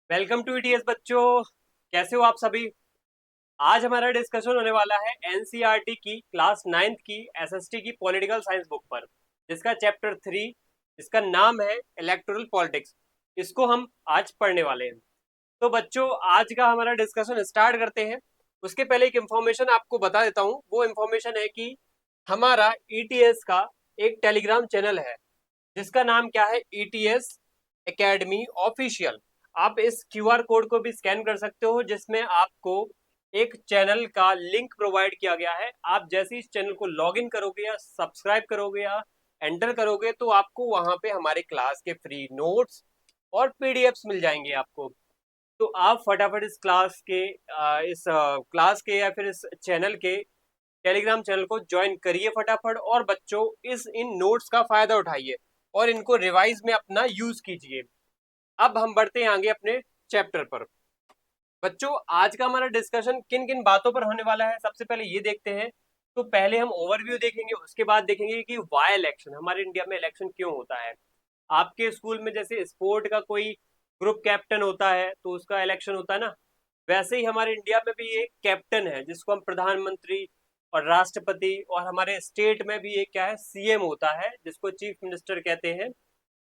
Welcome to ETS बच्चों। कैसे हो आप सभी। आज हमारा डिस्कशन होने वाला है एनसीईआरटी की क्लास 9th की एसएसटी की पॉलिटिकल साइंस बुक पर, जिसका चैप्टर 3, जिसका नाम है इलेक्टोरल पॉलिटिक्स। इसको हम आज पढ़ने वाले हैं। तो बच्चों, आज का हमारा डिस्कशन स्टार्ट करते हैं। उसके पहले एक इंफॉर्मेशन आपको बता देता हूँ। वो इंफॉर्मेशन है कि हमारा ईटीएस का एक टेलीग्राम चैनल है, जिसका नाम क्या है, ईटीएस एकेडमी ऑफिशियल। आप इस क्यूआर कोड को भी स्कैन कर सकते हो, जिसमें आपको एक चैनल का लिंक प्रोवाइड किया गया है। आप जैसे ही इस चैनल को लॉग इन करोगे या सब्सक्राइब करोगे या एंटर करोगे, तो आपको वहां पे हमारे क्लास के फ्री नोट्स और पीडीएफ्स मिल जाएंगे आपको। तो आप फटाफट इस क्लास के क्लास के या फिर इस चैनल के टेलीग्राम चैनल को ज्वाइन करिए फटाफट, और बच्चों इस इन नोट्स का फायदा उठाइए और इनको रिवाइज में अपना यूज कीजिए। अब हम बढ़ते हैं आगे अपने चैप्टर पर। बच्चों, आज का हमारा डिस्कशन किन किन बातों पर होने वाला है, सबसे पहले ये देखते हैं। तो पहले हम ओवरव्यू देखेंगे, उसके बाद देखेंगे कि वाई इलेक्शन, हमारे इंडिया में इलेक्शन क्यों होता है। आपके स्कूल में जैसे स्पोर्ट का कोई ग्रुप कैप्टन होता है तो उसका इलेक्शन होता है ना, वैसे ही हमारे इंडिया में भी एक कैप्टन है जिसको हम प्रधानमंत्री और राष्ट्रपति, और हमारे स्टेट में भी एक क्या है, सीएम होता है जिसको चीफ मिनिस्टर कहते हैं।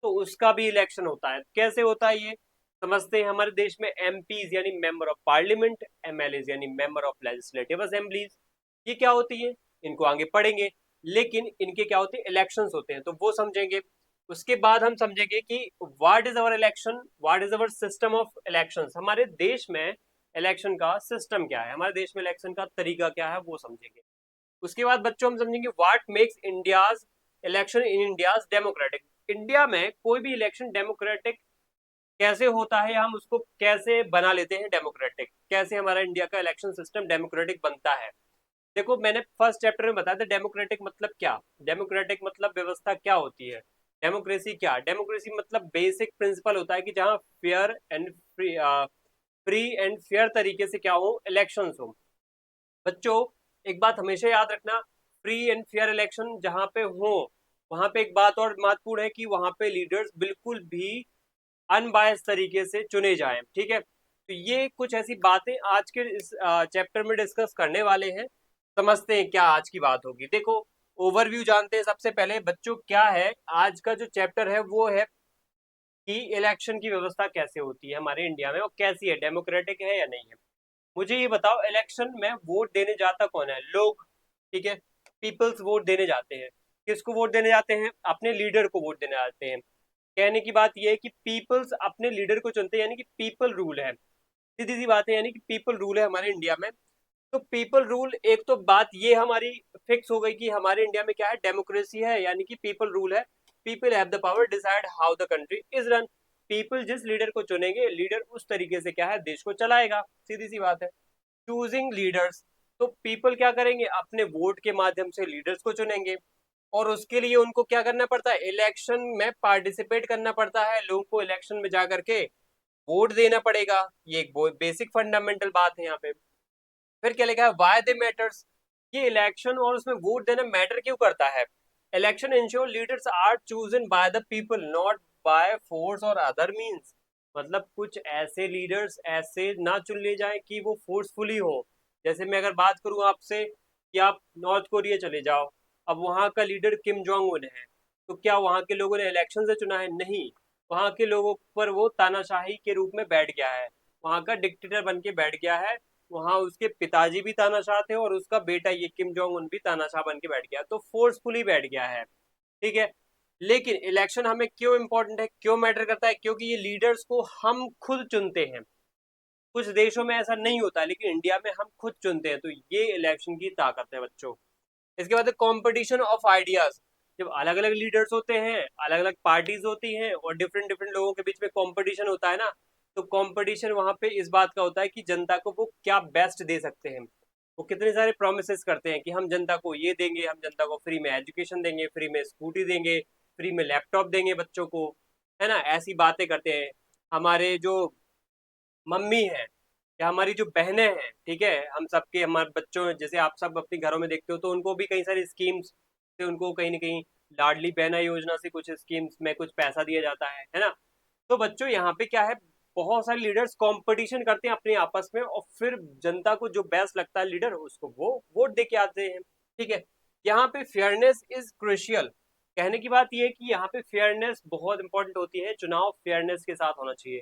तो उसका भी इलेक्शन होता है। कैसे होता है ये समझते हैं। हमारे देश में एमपीज यानी मेंबर ऑफ पार्लियामेंट, एमएलएज यानी मेंबर ऑफ लेजिस्लेटिव असेंबलीज, ये क्या होती है इनको आगे पढ़ेंगे। लेकिन इनके क्या होते हैं, इलेक्शंस होते हैं, तो वो समझेंगे। उसके बाद हम समझेंगे कि what is our election, what is our system of elections. हमारे देश में इलेक्शन का सिस्टम क्या है, हमारे देश में इलेक्शन का तरीका क्या है, वो समझेंगे। उसके बाद बच्चों हम समझेंगे what makes India's election in India's democratic. India में कोई भी इलेक्शन डेमोक्रेटिक कैसे होता है, हम उसको कैसे बना लेते हैं डेमोक्रेटिक, कैसे हमारा इंडिया का इलेक्शन सिस्टम डेमोक्रेटिक बनता है। देखो, मैंने फर्स्ट चैप्टर में बताया था डेमोक्रेटिक मतलब क्या। डेमोक्रेटिक मतलब व्यवस्था क्या होती है। डेमोक्रेसी क्या, डेमोक्रेसी मतलब बेसिक प्रिंसिपल होता है कि जहां fair and free and fair तरीके से क्या हो, इलेक्शंस हो। बच्चों, एक बात हमेशा याद रखना, फ्री एंड फेयर इलेक्शन जहां पे हो, वहां पे एक बात और महत्वपूर्ण है कि वहां पे लीडर्स बिल्कुल भी अनबायस तरीके से चुने जाएं। ठीक है, तो ये कुछ ऐसी बातें आज के इस चैप्टर में डिस्कस करने वाले हैं। समझते हैं क्या आज की बात होगी। देखो, ओवरव्यू जानते हैं सबसे पहले बच्चों क्या है। आज का जो चैप्टर है वो है कि इलेक्शन की व्यवस्था कैसे होती है हमारे इंडिया में, और कैसी है, डेमोक्रेटिक है या नहीं है। मुझे ये बताओ, इलेक्शन में वोट देने जाता कौन है, लोग। ठीक है, पीपल्स वोट देने जाते हैं। किसको वोट देने जाते हैं, अपने लीडर को वोट देने जाते हैं। कहने की बात यह है कि पीपल्स अपने लीडर को चुनते हैं, यानी कि पीपल रूल है। सीधी सी बात है, यानी कि पीपल रूल है हमारे इंडिया में। तो पीपल रूल, एक तो बात ये हमारी फिक्स हो गई कि हमारे इंडिया में क्या है, डेमोक्रेसी है, यानी कि पीपल रूल है। People have the power decide how the country is run. People जिस लीडर को चुनेंगे, लीडर उस तरीके से क्या है, देश को चलाएगा। सीधी सी बात है। चूजिंग लीडर्स, तो पीपल क्या करेंगे, अपने वोट के माध्यम से लीडर्स को चुनेंगे। और उसके लिए उनको क्या करना पड़ता है, इलेक्शन में पार्टिसिपेट करना पड़ता है, लोगों को इलेक्शन में जाकर के वोट देना पड़ेगा। ये एक बेसिक फंडामेंटल बात है यहाँ पे। फिर क्या लिखा है, वाई दे मैटर्स। ये इलेक्शन और उसमें वोट देना मैटर क्यों करता है। Election ensure leaders are chosen by the people, not by force और अदर मीन्स। मतलब कुछ ऐसे लीडर्स ऐसे ना चुन लिए जाए कि वो फोर्सफुली हो। जैसे मैं अगर बात करूं आपसे कि आप नॉर्थ कोरिया चले जाओ, अब वहां का लीडर किम जोंग उन है, तो क्या वहां के लोगों ने इलेक्शन से चुना है, नहीं। वहां के लोगों पर वो तानाशाही के रूप में बैठ गया है, वहां का डिक्टेटर बन के बैठ गया है। वहां उसके पिताजी भी तानाशाह थे और उसका बेटा ये किम जोंग उन भी तानाशाह बन के बैठ गया, तो फोर्सफुली बैठ गया है। ठीक है, लेकिन इलेक्शन हमें क्यों इंपॉर्टेंट है, क्यों मैटर करता है, क्योंकि ये लीडर्स को हम खुद चुनते हैं। कुछ देशों में ऐसा नहीं होता, लेकिन इंडिया में हम खुद चुनते हैं, तो ये इलेक्शन की ताकत है बच्चों। इसके बाद कंपटीशन ऑफ आइडियाज। जब अलग अलग लीडर्स होते हैं, अलग अलग पार्टीज होती हैं, और डिफरेंट डिफरेंट लोगों के बीच में कंपटीशन होता है ना, तो कंपटीशन वहां पे इस बात का होता है कि जनता को वो क्या बेस्ट दे सकते हैं। वो कितने सारे प्रोमिस करते हैं कि हम जनता को ये देंगे, हम जनता को फ्री में एजुकेशन देंगे, फ्री में स्कूटी देंगे, फ्री में लैपटॉप देंगे बच्चों को, है ना, ऐसी बातें करते हैं। हमारे जो मम्मी है या हमारी जो बहनें हैं, ठीक है, हम सबके हमारे बच्चों, जैसे आप सब अपने घरों में देखते हो, तो उनको भी कई सारी स्कीम्स से उनको कहीं ना कहीं लाडली बहना योजना से कुछ स्कीम्स में कुछ पैसा दिया जाता है ना। तो बच्चों यहाँ पे क्या है, बहुत सारे लीडर्स कंपटीशन करते हैं अपने आपस में, और फिर जनता को जो बेस्ट लगता है लीडर, उसको वो वोट दे के आते हैं। ठीक है, यहाँ पे फेयरनेस इज क्रुशियल। कहने की बात यह है कि यहाँ पे फेयरनेस बहुत इंपॉर्टेंट होती है। चुनाव फेयरनेस के साथ होना चाहिए,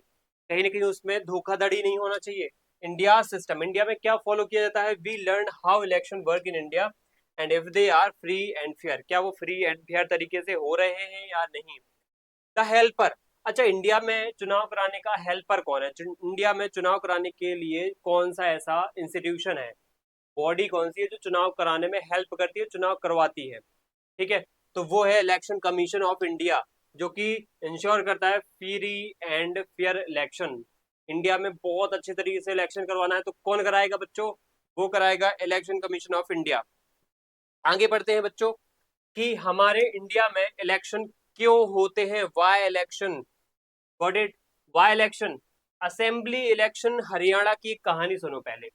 कहीं ना कहीं उसमें धोखाधड़ी नहीं होना चाहिए। इंडिया सिस्टम, इंडिया में क्या फॉलो किया जाता है? We learn how election work in India and if they are free and fair. क्या वो फ्री एंड फेयर तरीके से हो रहे हैं या नहीं? The helper. अच्छा, इंडिया में चुनाव कराने का हेल्पर कौन है? इंडिया में चुनाव कराने के लिए कौन सा ऐसा इंस्टीट्यूशन है, बॉडी कौन सी है जो चुनाव कराने में हेल्प करती है, चुनाव करवाती है? ठीक है, तो वो है इलेक्शन कमीशन ऑफ इंडिया, जो कि इंश्योर करता है free and fair election. India में बहुत अच्छे तरीके से इलेक्शन करवाना है तो कौन कराएगा बच्चों? वो कराएगा इलेक्शन कमीशन ऑफ इंडिया। आगे बढ़ते हैं बच्चों कि हमारे इंडिया में इलेक्शन क्यों होते हैं? Why election? Got it? Why election? Assembly election. Haryana की एक कहानी सुनो पहले।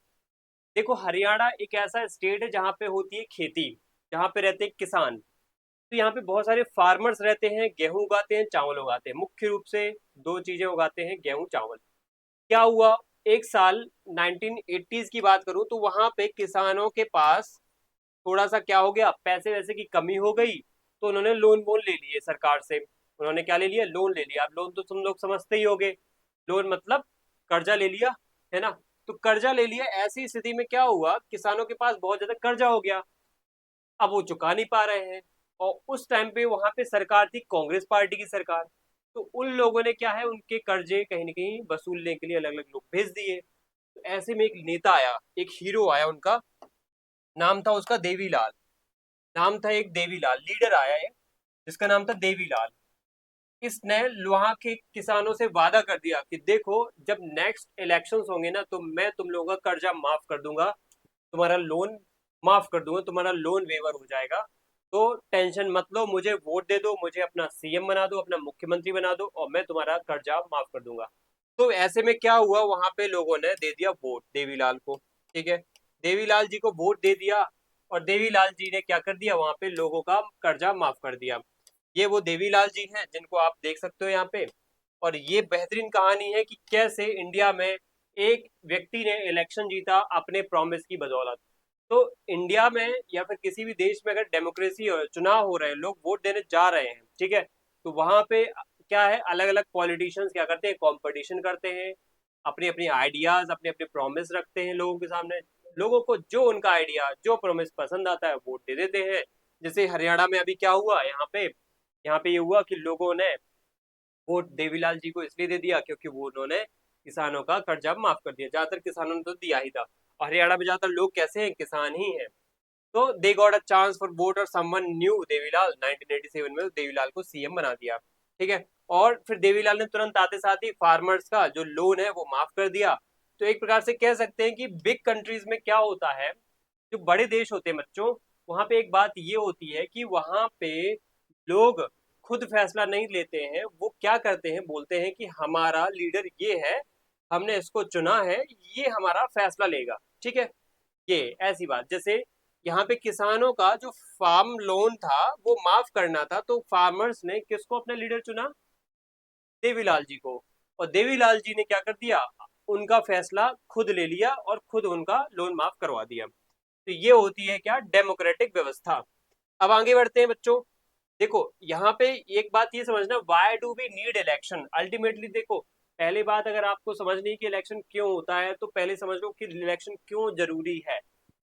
देखो, हरियाणा एक ऐसा स्टेट है जहां पे होती है खेती, जहां पे रहते हैं किसान। तो यहाँ पे बहुत सारे फार्मर्स रहते हैं, गेहूं उगाते हैं, चावल उगाते हैं। मुख्य रूप से दो चीजें उगाते हैं, गेहूं चावल। क्या हुआ, एक साल 1980s की बात करूं तो वहां पे किसानों के पास थोड़ा सा क्या हो गया, पैसे वैसे की कमी हो गई, तो उन्होंने लोन वोन ले लिए सरकार से। उन्होंने क्या ले लिया? लोन ले लिया। अब लोन तो तुम लोग समझते ही होगे, लोन मतलब कर्जा ले लिया, है ना? तो कर्जा ले लिया, ऐसी स्थिति में क्या हुआ, किसानों के पास बहुत ज्यादा कर्जा हो गया। अब वो चुका नहीं पा रहे हैं, और उस टाइम पे वहां पे सरकार थी कांग्रेस पार्टी की सरकार। तो उन लोगों ने क्या है, उनके कर्जे कहीं ना कहीं वसूलने के लिए अलग अलग लोग भेज दिए। तो ऐसे में एक नेता आया, एक हीरो आया, उनका नाम था उसका देवीलाल। नाम था एक देवीलाल, लीडर आया है जिसका नाम था देवीलाल। इसने वहां के किसानों से वादा कर दिया कि देखो, जब नेक्स्ट इलेक्शंस होंगे ना तो मैं तुम लोगों का कर्जा माफ कर दूंगा, तुम्हारा लोन माफ कर दूंगा, तुम्हारा लोन वेवर हो जाएगा। तो टेंशन मत लो, मुझे वोट दे दो, मुझे अपना सीएम बना दो, अपना मुख्यमंत्री बना दो, और मैं तुम्हारा कर्जा माफ कर दूंगा। तो ऐसे में क्या हुआ, वहां पे लोगों ने दे दिया वोट देवीलाल को। ठीक है, देवीलाल जी को वोट दे दिया, और देवीलाल जी ने क्या कर दिया, वहां पे लोगों का कर्जा माफ कर दिया। ये वो देवीलाल जी हैं जिनको आप देख सकते हो यहाँ पे। और ये बेहतरीन कहानी है कि कैसे इंडिया में एक व्यक्ति ने इलेक्शन जीता अपने प्रॉमिस की बदौलत। तो इंडिया में या फिर किसी भी देश में अगर डेमोक्रेसी और चुनाव हो रहे हैं, लोग वोट देने जा रहे हैं, ठीक है, तो वहां पे क्या है, अलग अलग पॉलिटिशियंस क्या करते हैं, कंपटीशन करते हैं, अपने अपने आइडियाज, अपने अपने प्रॉमिस रखते हैं लोगों के सामने। लोगों को जो उनका आइडिया, जो प्रॉमिस पसंद आता है, वोट दे देते हैं। जैसे हरियाणा में अभी क्या हुआ, यहाँ पे ये हुआ कि लोगों ने वोट देवीलाल जी को इसलिए दे दिया क्योंकि वो उन्होंने किसानों का कर्जा माफ कर दिया। ज्यादातर किसानों ने तो दिया ही था, और हरियाणा में ज्यादातर लोग कैसे हैं, किसान ही हैं। तो they got a chance for vote और समवन न्यू देवीलाल। 1987 में देवीलाल को सीएम बना दिया। ठीक है, और फिर देवीलाल ने तुरंत आते साथ ही फार्मर्स का जो लोन है वो माफ कर दिया। तो एक प्रकार से कह सकते हैं कि बिग कंट्रीज में क्या होता है, जो बड़े देश होते हैं बच्चों, वहां पे एक बात ये होती है कि वहां पे लोग खुद फैसला नहीं लेते हैं। वो क्या करते हैं, बोलते हैं कि हमारा लीडर ये है, हमने इसको चुना है, ये हमारा फैसला लेगा। ठीक है, ये ऐसी बात। जैसे यहाँ पे किसानों का जो फार्म लोन था वो माफ करना था, तो फार्मर्स ने किसको अपना लीडर चुना? देवीलाल जी को। और देवीलाल जी ने क्या कर दिया, उनका फैसला खुद ले लिया और खुद उनका लोन माफ करवा दिया। तो ये होती है क्या, डेमोक्रेटिक व्यवस्था। अब आगे बढ़ते हैं बच्चों। देखो, यहाँ पे एक बात ये समझना, why do we need election? Ultimately देखो, पहली बात अगर आपको समझनी है कि इलेक्शन क्यों होता है, तो पहले समझ लो कि इलेक्शन क्यों जरूरी है।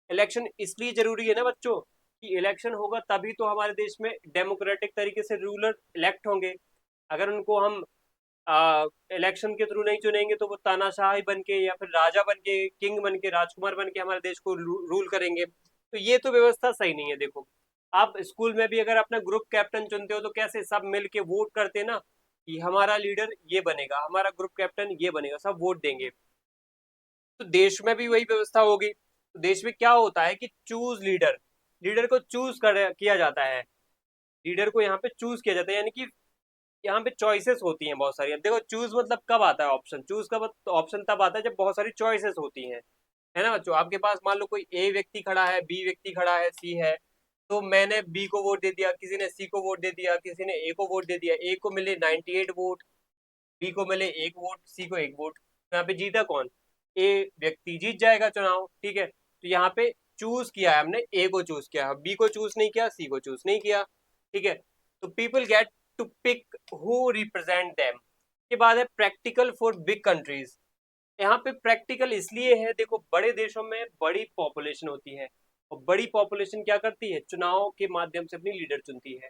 इलेक्शन इसलिए जरूरी है ना बच्चों, कि इलेक्शन होगा तभी तो हमारे देश में डेमोक्रेटिक तरीके से रूलर इलेक्ट होंगे। अगर उनको हम इलेक्शन के थ्रू नहीं चुनेंगे तो वो तानाशाही बन के या फिर राजा बन के, किंग बन के, राजकुमार बन के हमारे देश को रूल करेंगे। तो ये तो व्यवस्था सही नहीं है। देखो, आप स्कूल में भी अगर अपना ग्रुप कैप्टन चुनते हो तो कैसे सब मिल के वोट करते हैं ना, कि हमारा लीडर ये बनेगा, हमारा ग्रुप कैप्टन ये बनेगा, सब वोट देंगे। तो देश में भी वही व्यवस्था होगी। तो देश में क्या होता है कि चूज लीडर, लीडर को चूज किया जाता है। लीडर को यहाँ पे चूज किया जाता है, यानी कि यहाँ पे चॉइसेस होती हैं बहुत सारी। अब देखो, चूज मतलब कब आता है ऑप्शन, चूज का ऑप्शन तब आता है जब बहुत सारी चॉइसेस होती हैं, है ना बच्चों? आपके पास मान लो कोई ए व्यक्ति खड़ा है, बी व्यक्ति खड़ा है, सी है। तो मैंने बी को वोट दे दिया, किसी ने सी को वोट दे दिया, किसी ने ए को वोट दे दिया, ए को मिले 98 वोट, बी को मिले 1 वोट, सी को 1 वोट, तो यहाँ पे जीता कौन? ए व्यक्ति जीत जाएगा चुनाव, ठीक है। तो यहाँ पे चूज किया है हमने, ए को चूज किया, बी को चूज नहीं किया, सी को चूज नहीं किया, ठीक है। तो people get to pick who represent them. के बाद है प्रैक्टिकल फॉर बिग कंट्रीज। यहाँ पे प्रैक्टिकल इसलिए है, देखो बड़े देशों में बड़ी पॉपुलेशन होती है, और बड़ी पॉपुलेशन क्या करती है, चुनाव के माध्यम से अपनी लीडर चुनती है।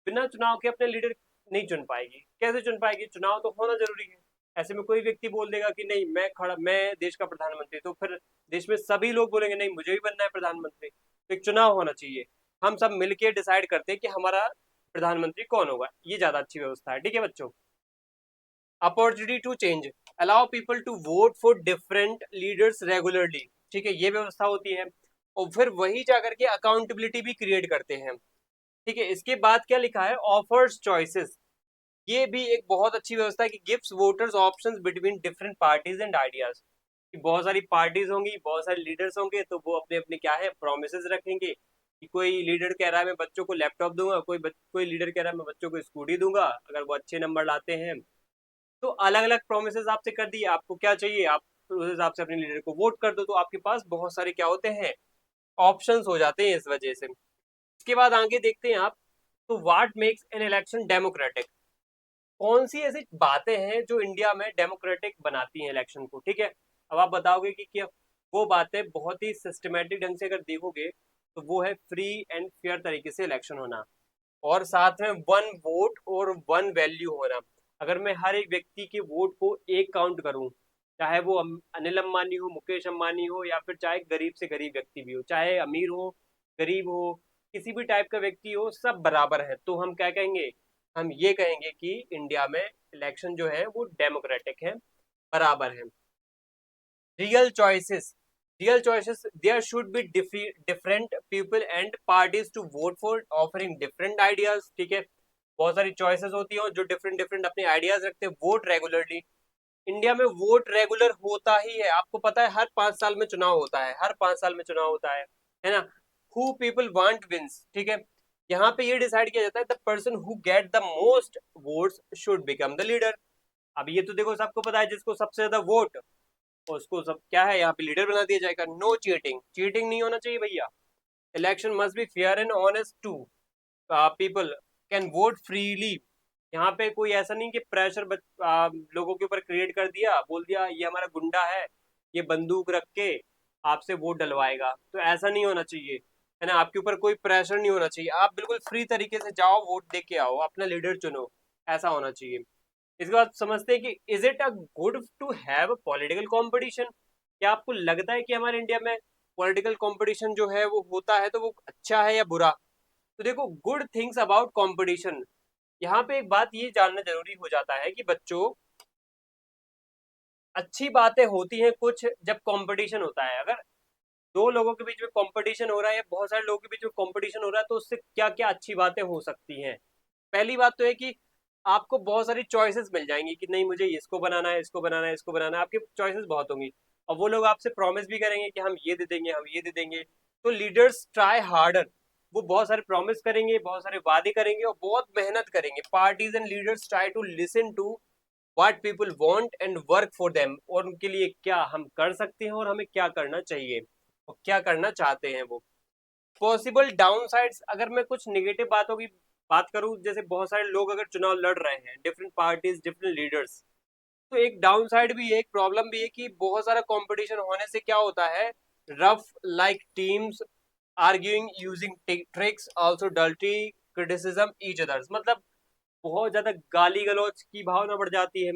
बिना चुनाव के अपने लीडर नहीं चुन पाएगी। कैसे चुन पाएगी? चुनाव तो होना जरूरी है। ऐसे में कोई व्यक्ति बोल देगा कि नहीं मैं देश का प्रधानमंत्री, तो फिर देश में सभी लोग बोलेंगे नहीं मुझे भी बनना है प्रधानमंत्री। तो एक चुनाव होना चाहिए, हम सब मिलके डिसाइड करते हैं कि हमारा प्रधानमंत्री कौन होगा, ये ज्यादा अच्छी व्यवस्था है, ठीक है बच्चों। Opportunity to change, allow people to vote for different leaders regularly, ठीक है, ये व्यवस्था होती है। और फिर वही जाकर के अकाउंटेबिलिटी भी क्रिएट करते हैं, ठीक है। इसके बाद क्या लिखा है, ऑफर्स चॉइसेस, ये भी एक बहुत अच्छी व्यवस्था है कि gives voters options between different parties and ideas. कि बहुत सारी पार्टीज होंगी, बहुत सारे लीडर्स होंगे, तो वो अपने अपने क्या है प्रोमिसेस रखेंगे। कि कोई लीडर कह रहा है मैं बच्चों को लैपटॉप दूंगा, कोई लीडर कह रहा है मैं बच्चों को स्कूटी दूंगा अगर वो अच्छे नंबर लाते हैं। तो अलग अलग प्रोमिसेस आपसे कर दिए, आपको क्या चाहिए, आप उस हिसाब से अपने लीडर को वोट कर दो, तो आपके पास बहुत सारे क्या होते हैं, ऑप्शंस हो जाते हैं इस वजह से। इसके बाद आगे देखते हैं आप, तो what makes an election democratic, कौन सी ऐसी बातें हैं जो इंडिया में डेमोक्रेटिक बनाती हैं इलेक्शन को, ठीक है। अब आप बताओगे कि क्या वो बातें, बहुत ही सिस्टमेटिक ढंग से अगर देखोगे तो वो है फ्री एंड फेयर तरीके से इलेक्शन होना, और साथ में 1 वोट और 1 वैल्यू होना। अगर मैं हर एक व्यक्ति के वोट को एक काउंट करूं, चाहे वो अनिल अंबानी हो, मुकेश अंबानी हो, या फिर चाहे गरीब से गरीब व्यक्ति भी हो, चाहे अमीर हो, गरीब हो, किसी भी टाइप का व्यक्ति हो, सब बराबर है, तो हम क्या कहेंगे, हम ये कहेंगे कि इंडिया में इलेक्शन जो है वो डेमोक्रेटिक है, बराबर है। Real choices, real choices, there should be different people and parties to vote for offering different ideas, ठीक है। बहुत सारी चॉइसेस होती है जो डिफरेंट डिफरेंट अपने आइडियाज रखते हैं। वोट रेगुलरली, इंडिया में वोट रेगुलर होता ही है, आपको पता है हर 5 साल में चुनाव होता है, हर 5 साल में चुनाव होता है ना। हु पीपल वांट विंस, ठीक है। यहाँ पे ये डिसाइड किया जाता है the person who get the most votes should become the leader. अब ये तो देखो सबको पता है, जिसको सबसे ज्यादा वोट, उसको सब क्या है यहाँ पे लीडर बना दिया जाएगा। नो चीटिंग, चीटिंग नहीं होना चाहिए भैया। Election must be fair and honest too, people can vote freely. यहाँ पे कोई ऐसा नहीं कि प्रेशर लोगों के ऊपर क्रिएट कर दिया, बोल दिया ये हमारा गुंडा है, ये बंदूक रख के आपसे वोट डलवाएगा, तो ऐसा नहीं होना चाहिए, है ना। आपके ऊपर कोई प्रेशर नहीं होना चाहिए, आप बिल्कुल फ्री तरीके से जाओ, वोट दे के आओ, अपना लीडर चुनो, ऐसा होना चाहिए। इसके बाद समझते हैं कि is it a good to have political competition, क्या आपको लगता है कि हमारे इंडिया में पॉलिटिकल कंपटीशन जो है वो होता है, तो वो अच्छा है या बुरा? तो देखो, गुड थिंग्स अबाउट कंपटीशन, यहाँ पे एक बात ये जानना जरूरी हो जाता है कि बच्चों, अच्छी बातें होती हैं कुछ जब कंपटीशन होता है। अगर दो लोगों के बीच में कंपटीशन हो रहा है या बहुत सारे लोगों के बीच में कंपटीशन हो रहा है, तो उससे क्या क्या अच्छी बातें हो सकती हैं। पहली बात तो है कि आपको बहुत सारी चॉइसेस मिल जाएंगी कि नहीं मुझे इसको बनाना है, इसको बनाना है, इसको बनाना है, आपकी चॉइसेस बहुत होंगी। और वो लोग आपसे प्रॉमिस भी करेंगे कि हम ये दे देंगे, हम ये दे देंगे। तो लीडर्स ट्राई हार्डर, वो बहुत सारे प्रॉमिस करेंगे, बहुत सारे वादे करेंगे और बहुत मेहनत करेंगे। Parties and leaders try to listen to what people want and work for them, और उनके लिए क्या हम कर सकते हैं और हमें क्या करना चाहिए और क्या करना चाहते हैं वो। पॉसिबल डाउन साइड्स, अगर मैं कुछ निगेटिव बातों की बात करूं, जैसे बहुत सारे लोग अगर चुनाव लड़ रहे हैं, डिफरेंट पार्टीज, डिफरेंट लीडर्स, तो एक डाउन साइड भी है, एक प्रॉब्लम भी है कि बहुत सारा कंपटीशन होने से क्या होता है, rough like teams arguing using tricks also dirty criticism each others, मतलब बहुत ज्यादा गाली गलौज की भावना बढ़ जाती है।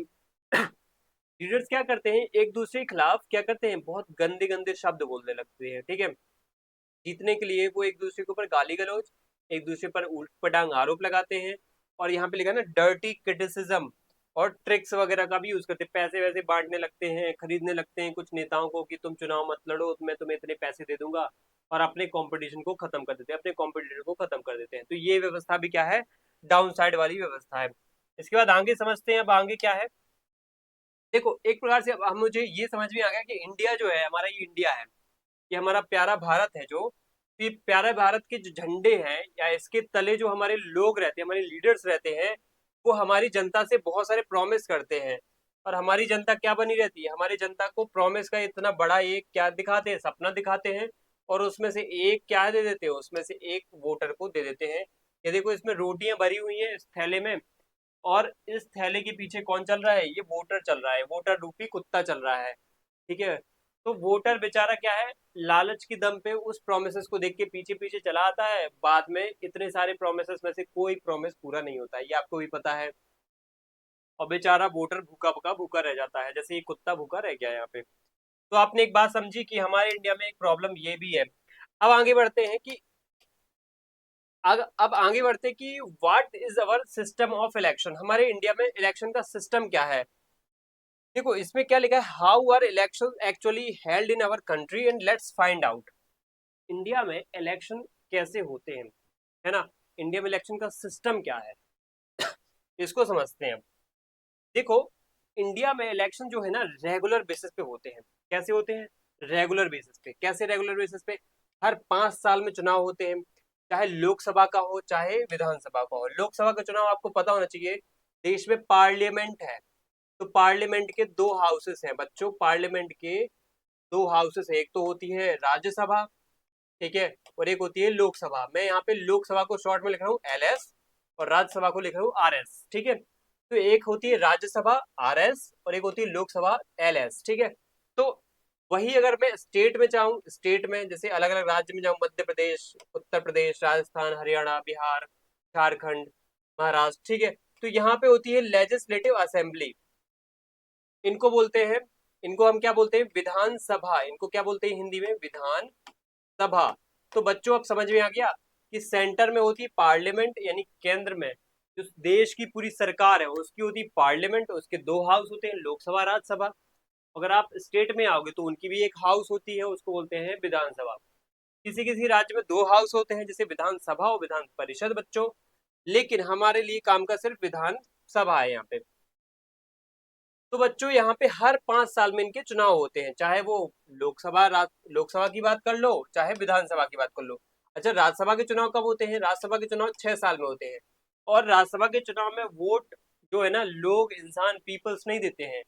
लीडर्स क्या करते हैं, एक दूसरे के खिलाफ क्या करते हैं, बहुत गंदे गंदे शब्द बोलने लगते हैं, ठीक है। जीतने के लिए वो एक दूसरे के ऊपर गाली गलौज, एक दूसरे पर उल्ट पटांग आरोप लगाते हैं। और यहाँ पे लिखा है ना डर्टी क्रिटिसिज्म, और ट्रिक्स वगैरह का भी यूज करते हैं, पैसे वैसे बांटने लगते हैं, खरीदने लगते हैं कुछ नेताओं को कि तुम चुनाव मत लड़ो, मैं तुम्हें इतने पैसे दे दूंगा, और अपने कंपटीशन को खत्म कर देते हैं, अपने कॉम्पिटिटर को खत्म कर देते हैं। तो ये व्यवस्था भी क्या है, डाउन साइड वाली व्यवस्था है। इसके बाद आगे समझते हैं, अब आगे क्या है। देखो एक प्रकार से अब हम मुझे ये समझ में आ गया कि इंडिया जो है हमारा, ये इंडिया है, ये हमारा प्यारा भारत है, जो ये प्यारे भारत के जो झंडे हैं या इसके तले जो हमारे लोग रहते हैं, हमारे लीडर्स रहते हैं, वो हमारी जनता से बहुत सारे प्रॉमिस करते हैं, और हमारी जनता क्या बनी रहती है, हमारी जनता को प्रॉमिस का इतना बड़ा एक क्या दिखाते हैं, सपना दिखाते हैं, और उसमें से एक क्या दे देते हैं, उसमें से एक वोटर को दे देते हैं। ये देखो इसमें रोटियां भरी हुई हैं इस थैले में, और इस थैले के पीछे कौन चल रहा है, ये वोटर चल रहा है, वोटर रूपी कुत्ता चल रहा है। ठीक है, तो वोटर बेचारा क्या है, लालच की दम पे उस प्रोमिसेस को देख के पीछे पीछे चला आता है, बाद में इतने सारे प्रोमिसेस में से कोई प्रोमिस पूरा नहीं होता है, ये आपको भी पता है। और बेचारा वोटर भूखा भूखा भूखा रह जाता है, जैसे ये कुत्ता भूखा रह गया यहाँ पे। तो आपने एक बात समझी कि हमारे इंडिया में एक प्रॉब्लम ये भी है। अब आगे बढ़ते हैं कि अब आगे बढ़ते कि what is our system of election, हमारे इंडिया में इलेक्शन का सिस्टम क्या है। देखो इसमें क्या लिखा है, how are election actually held in our country and let's find out. India में इलेक्शन कैसे होते हैं, है ना, इंडिया में इलेक्शन का सिस्टम क्या है, इसको समझते हैं। देखो इंडिया में इलेक्शन जो है ना रेगुलर बेसिस पे होते हैं। कैसे होते हैं, रेगुलर बेसिस पे। कैसे रेगुलर बेसिस पे, हर 5 साल में चुनाव होते हैं, चाहे लोकसभा का हो चाहे विधानसभा का हो। लोकसभा का चुनाव आपको पता होना चाहिए, देश में पार्लियामेंट है, तो पार्लियामेंट के दो हाउसेस हैं बच्चों, पार्लियामेंट के दो हाउसेस है, एक तो होती है राज्यसभा, ठीक है, और एक होती है लोकसभा। मैं यहाँ पे लोकसभा को शॉर्ट में लिख रहा हूँ LS, और राज्यसभा को लिख रहा हूँ RS, ठीक है। तो एक होती है राज्यसभा RS और एक होती है लोकसभा LS, ठीक है। तो वही अगर मैं स्टेट में चाहूँ, स्टेट में जैसे अलग अलग राज्य में जाऊँ, मध्य प्रदेश, उत्तर प्रदेश, राजस्थान, हरियाणा, बिहार, झारखंड, महाराष्ट्र, ठीक है, तो यहाँ पे होती है लेजिस्लेटिव असेंबली। इनको बोलते हैं, इनको हम क्या बोलते हैं, विधानसभा। इनको क्या बोलते हैं हिंदी में, विधान सभा। तो बच्चों अब समझ में आ गया कि सेंटर में होती है पार्लियामेंट, यानी केंद्र में जो देश की पूरी सरकार है उसकी होती है पार्लियामेंट, उसके दो हाउस होते हैं, लोकसभा, राज्यसभा। अगर आप स्टेट में आओगे तो उनकी भी एक हाउस होती है, उसको बोलते हैं विधानसभा। किसी किसी राज्य में दो हाउस होते हैं, जैसे विधानसभा और विधान परिषद बच्चों, लेकिन हमारे लिए काम का सिर्फ विधान सभा है यहाँ पे। तो बच्चों यहाँ पे हर 5 साल में इनके चुनाव होते हैं, चाहे वो लोकसभा की बात कर लो चाहे विधानसभा की बात कर लो। अच्छा, राज्यसभा के चुनाव कब होते हैं, राज्यसभा के चुनाव 6 साल में होते हैं। और राज्यसभा के चुनाव में वोट जो है ना, लोग, इंसान, पीपल्स नहीं देते हैं,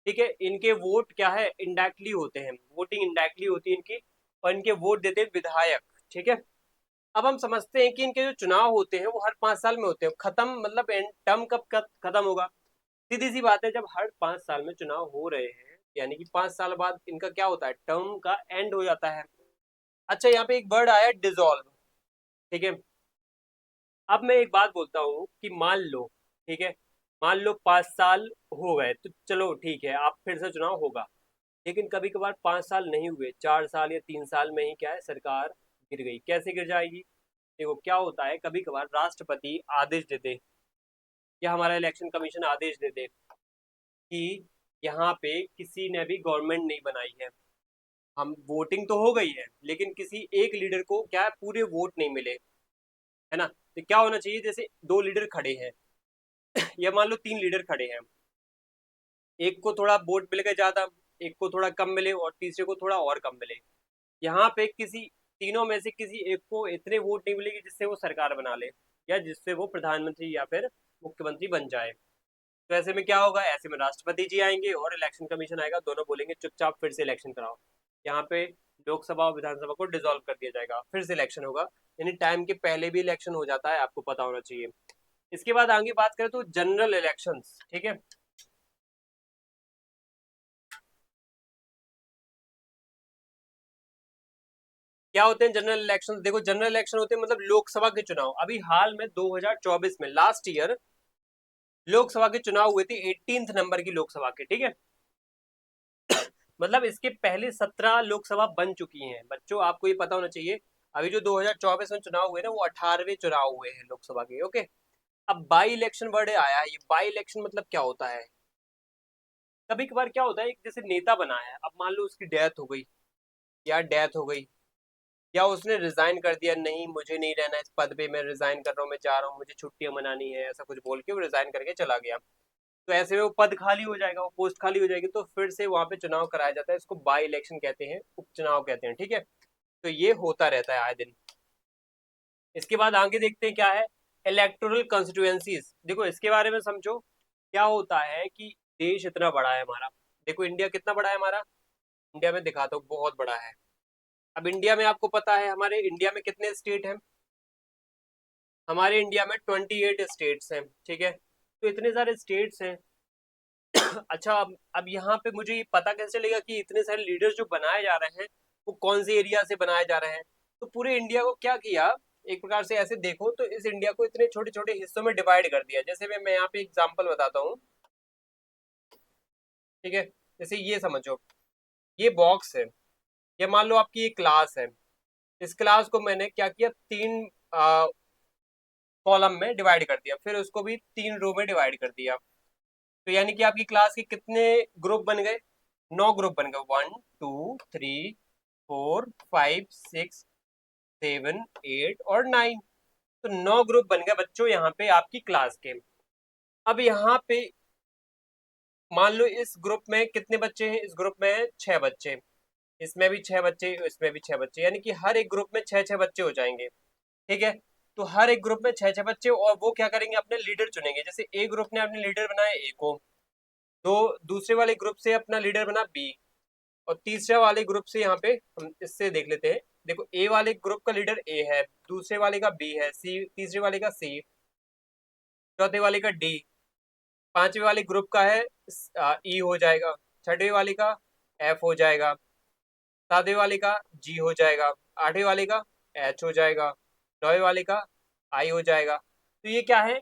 ठीक है। इनके वोट क्या है, इंडायरेक्टली होते हैं, वोटिंग इंडायरेक्टली होती है इनकी, और इनके वोट देते हैं विधायक, ठीक है। अब हम समझते हैं कि इनके जो चुनाव होते हैं वो हर 5 साल में होते हैं। खत्म मतलब टर्म कब खत्म होगा, सीधी सी बात है, जब हर 5 साल में चुनाव हो रहे हैं यानी कि 5 साल बाद इनका क्या होता है, टर्म का एंड हो जाता है। अच्छा, यहाँ पे एक वर्ड आया डिसॉल्व, ठीक है। अब मैं एक बात बोलता हूँ कि मान लो, ठीक है, मान लो 5 साल हो गए तो चलो ठीक है, आप फिर से चुनाव होगा। लेकिन कभी कभार 5 साल नहीं हुए, 4 साल या 3 साल में ही क्या है, सरकार गिर गई। कैसे गिर जाएगी, देखो क्या होता है, कभी कभार राष्ट्रपति आदेश दे दे या हमारा इलेक्शन कमीशन आदेश दे दे कि यहाँ पे किसी ने भी गवर्नमेंट नहीं बनाई है, हम वोटिंग तो हो गई है लेकिन किसी एक लीडर को क्या है, पूरे वोट नहीं मिले, है ना। तो क्या होना चाहिए, जैसे दो लीडर खड़े हैं या मान लो 3 लीडर खड़े हैं, एक को थोड़ा वोट मिल गए ज्यादा, एक को थोड़ा कम मिले और तीसरे को थोड़ा और कम मिले। यहाँ पे किसी तीनों में से किसी एक को इतने वोट नहीं मिलेगी जिससे वो सरकार बना ले, या जिससे वो प्रधानमंत्री या फिर मुख्यमंत्री बन जाए। तो ऐसे में क्या होगा, ऐसे में राष्ट्रपति जी आएंगे और इलेक्शन कमीशन आएगा, दोनों बोलेंगे चुपचाप फिर से इलेक्शन कराओ। यहाँ पे लोकसभा और विधानसभा को डिसॉल्व कर दिया जाएगा, फिर से इलेक्शन होगा। यानी टाइम के पहले भी इलेक्शन हो जाता है, आपको पता होना चाहिए। इसके बाद आगे बात करें तो जनरल इलेक्शंस, ठीक है। क्या होते हैं जनरल इलेक्शन, देखो जनरल इलेक्शन होते हैं मतलब लोकसभा के चुनाव। अभी हाल में 2024 में लास्ट ईयर लोकसभा के चुनाव हुए थे, 18th नंबर की लोकसभा के, ठीक है। मतलब इसके पहले 17 लोकसभा बन चुकी हैं बच्चों, आपको ये पता होना चाहिए। अभी जो 2024 में चुनाव हुए ना, वो 18वें चुनाव हुए हैं लोकसभा के, ओके। अब बाई इलेक्शन वर्ड आया है, ये बाई इलेक्शन मतलब क्या होता है, कभी कभार क्या होता है, एक जैसे नेता बना है, अब मान लो उसकी डेथ हो गई, या डेथ हो गई, या उसने रिजाइन कर दिया, नहीं मुझे नहीं रहना इस पद पे, मैं रिजाइन कर रहा हूँ, मैं जा रहा हूँ, मुझे छुट्टियां मनानी है, ऐसा कुछ बोल के वो रिजाइन करके चला गया। तो ऐसे में वो पद खाली हो जाएगा, वो पोस्ट खाली हो जाएगी, तो फिर से वहां पे चुनाव कराया जाता है, इसको बाई इलेक्शन कहते हैं, उपचुनाव कहते हैं, ठीक है। तो ये होता रहता है आए दिन। इसके बाद आगे देखते हैं क्या है, इलेक्टोरल कॉन्स्टिट्यूएंसीज, देखो इसके बारे में समझो। क्या होता है कि देश इतना बड़ा है हमारा, देखो इंडिया कितना बड़ा है हमारा, इंडिया में दिखाता हूँ बहुत बड़ा है। अब इंडिया में आपको पता है हमारे इंडिया में कितने स्टेट हैं, हमारे इंडिया में 28 स्टेट्स हैं, ठीक है। तो इतने सारे स्टेट्स हैं। अच्छा, अब यहाँ पे मुझे ये पता कैसे चलेगा कि इतने सारे लीडर्स जो बनाए जा रहे हैं वो कौन से एरिया से बनाए जा रहे हैं। तो पूरे इंडिया को क्या किया, एक प्रकार से ऐसे देखो तो इस इंडिया को इतने छोटे छोटे हिस्सों में डिवाइड कर दिया। जैसे मैं यहाँ पे एग्जांपल बताता हूँ, ठीक है। जैसे ये समझो, ये बॉक्स है, ये मान लो आपकी ये क्लास है। इस क्लास को मैंने क्या किया, 3 कॉलम में डिवाइड कर दिया, फिर उसको भी 3 रो में डिवाइड कर दिया। तो यानी कि आपकी क्लास के कितने ग्रुप बन गए, 9 ग्रुप बन गए, 1 2 3 4 5 6 7 8 और 9। तो 9 ग्रुप बन गए बच्चों यहाँ पे आपकी क्लास के। अब यहाँ पे मान लो इस ग्रुप में कितने बच्चे हैं, इस ग्रुप में 6 बच्चे, इसमें भी 6 बच्चे, इसमें भी 6 बच्चे, यानी कि हर एक ग्रुप में 6 6 बच्चे हो जाएंगे, ठीक है। तो हर एक ग्रुप में 6 6 बच्चे, और वो क्या करेंगे, अपने लीडर चुनेंगे। जैसे ए ग्रुप ने अपने लीडर बनाए ए को, दो दूसरे वाले ग्रुप से अपना लीडर बना बी, और तीसरे वाले ग्रुप से यहाँ पे हम इससे देख लेते हैं। देखो ए वाले ग्रुप का लीडर ए है, दूसरे वाले का बी है, सी तीसरे वाले का सी, चौथे वाले का डी, पांचवे वाले ग्रुप का है ई हो जाएगा, छठे वाले का एफ हो जाएगा, सातवें वाले का जी हो जाएगा, आठवें वाले का एच हो जाएगा, नौवे वाले का आई हो जाएगा। तो ये क्या है,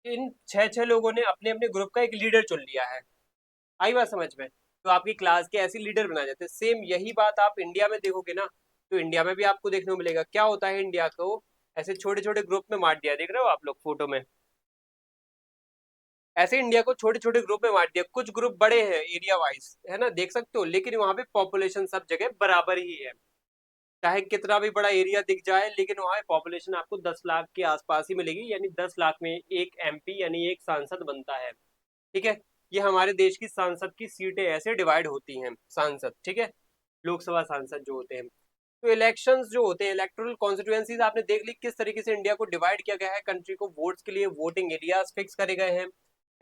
इन 6 6 लोगों ने अपने अपने ग्रुप का एक लीडर चुन लिया है। आई बात समझ में। तो आपकी क्लास के ऐसे लीडर बनाए जाते हैं। सेम यही बात आप इंडिया में देखोगे ना, तो इंडिया में भी आपको देखने को मिलेगा। क्या होता है, इंडिया को ऐसे छोटे छोटे ग्रुप में बांट दिया, देख रहे हो आप लोग फोटो में, ऐसे इंडिया को छोटे छोटे ग्रुप में बांट दिया। कुछ ग्रुप बड़े हैं एरिया वाइज, है ना, देख सकते हो, लेकिन वहां पे पॉपुलेशन सब जगह बराबर ही है। चाहे कितना भी बड़ा एरिया दिख जाए, लेकिन वहां पे पॉपुलेशन आपको 10 लाख के आसपास ही मिलेगी, यानी 10 लाख में एक एमपी यानी एक सांसद बनता है, ठीक है। ये हमारे देश की सांसद की सीटें ऐसे डिवाइड होती हैं, सांसद, ठीक है, लोकसभा सांसद जो होते हैं। तो इलेक्शंस जो होते हैं, इलेक्टोरल कॉन्स्टिट्यूएंसीज आपने देख ली किस तरीके से इंडिया को डिवाइड किया गया है। कंट्री को वोट्स के लिए वोटिंग एरियाज फिक्स करे गए हैं।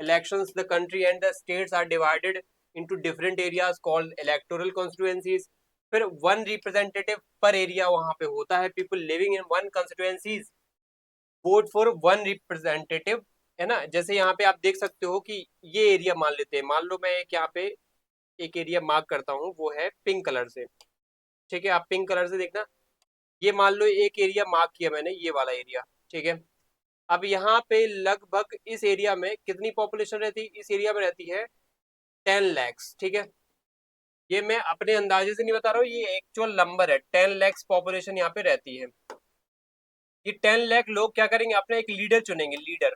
Elections, the country and the states are divided into different areas called electoral constituencies. फिर 1 रिप्रेजेंटेटिव पर एरिया वहां पे होता है। People living in 1 constituencies vote for 1 representative, है ना। जैसे यहाँ पे आप देख सकते हो कि ये एरिया मान लेते हैं, मान लो मैं एक यहाँ पे एक एरिया मार्क करता हूँ, वो है पिंक कलर से, ठीक है। आप पिंक कलर से देखना, ये मान लो एक एरिया मार्क किया मैंने, ये वाला एरिया, ठीक है। अब यहाँ पे लगभग इस एरिया में कितनी पॉपुलेशन रहती है, इस एरिया में रहती है 10 lakhs, ठीक है। ये मैं अपने अंदाजे से नहीं बता रहा हूँ, ये एक्चुअल नंबर है, 10 lakhs पॉपुलेशन यहाँ पे रहती है। ये 10 लाख लोग क्या करेंगे, अपना एक लीडर चुनेंगे, लीडर,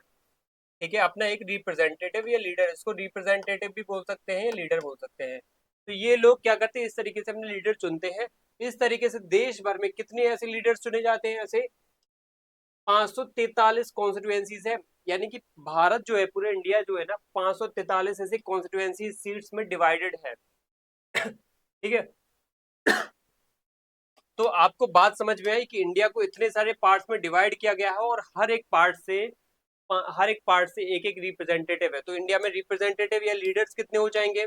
ठीक है, अपना एक रिप्रेजेंटेटिव या लीडर, इसको रिप्रेजेंटेटिव भी बोल सकते हैं या लीडर बोल सकते हैं। तो ये लोग क्या करते हैं, इस तरीके से अपने लीडर चुनते हैं। इस तरीके से देश भर में कितने ऐसे लीडर्स चुने जाते हैं, ऐसे 543 कॉन्स्टिट्यूएंसीज है। यानी कि भारत जो है, पूरे इंडिया जो है ना, 543 ऐसे कॉन्स्टिट्यूएंसी सीट्स में डिवाइडेड है, ठीक है। तो आपको बात समझ में आई कि इंडिया को इतने सारे पार्ट्स में डिवाइड किया गया है, और हर एक पार्ट से एक एक रिप्रेजेंटेटिव है। तो इंडिया में रिप्रेजेंटेटिव या लीडर्स कितने हो जाएंगे,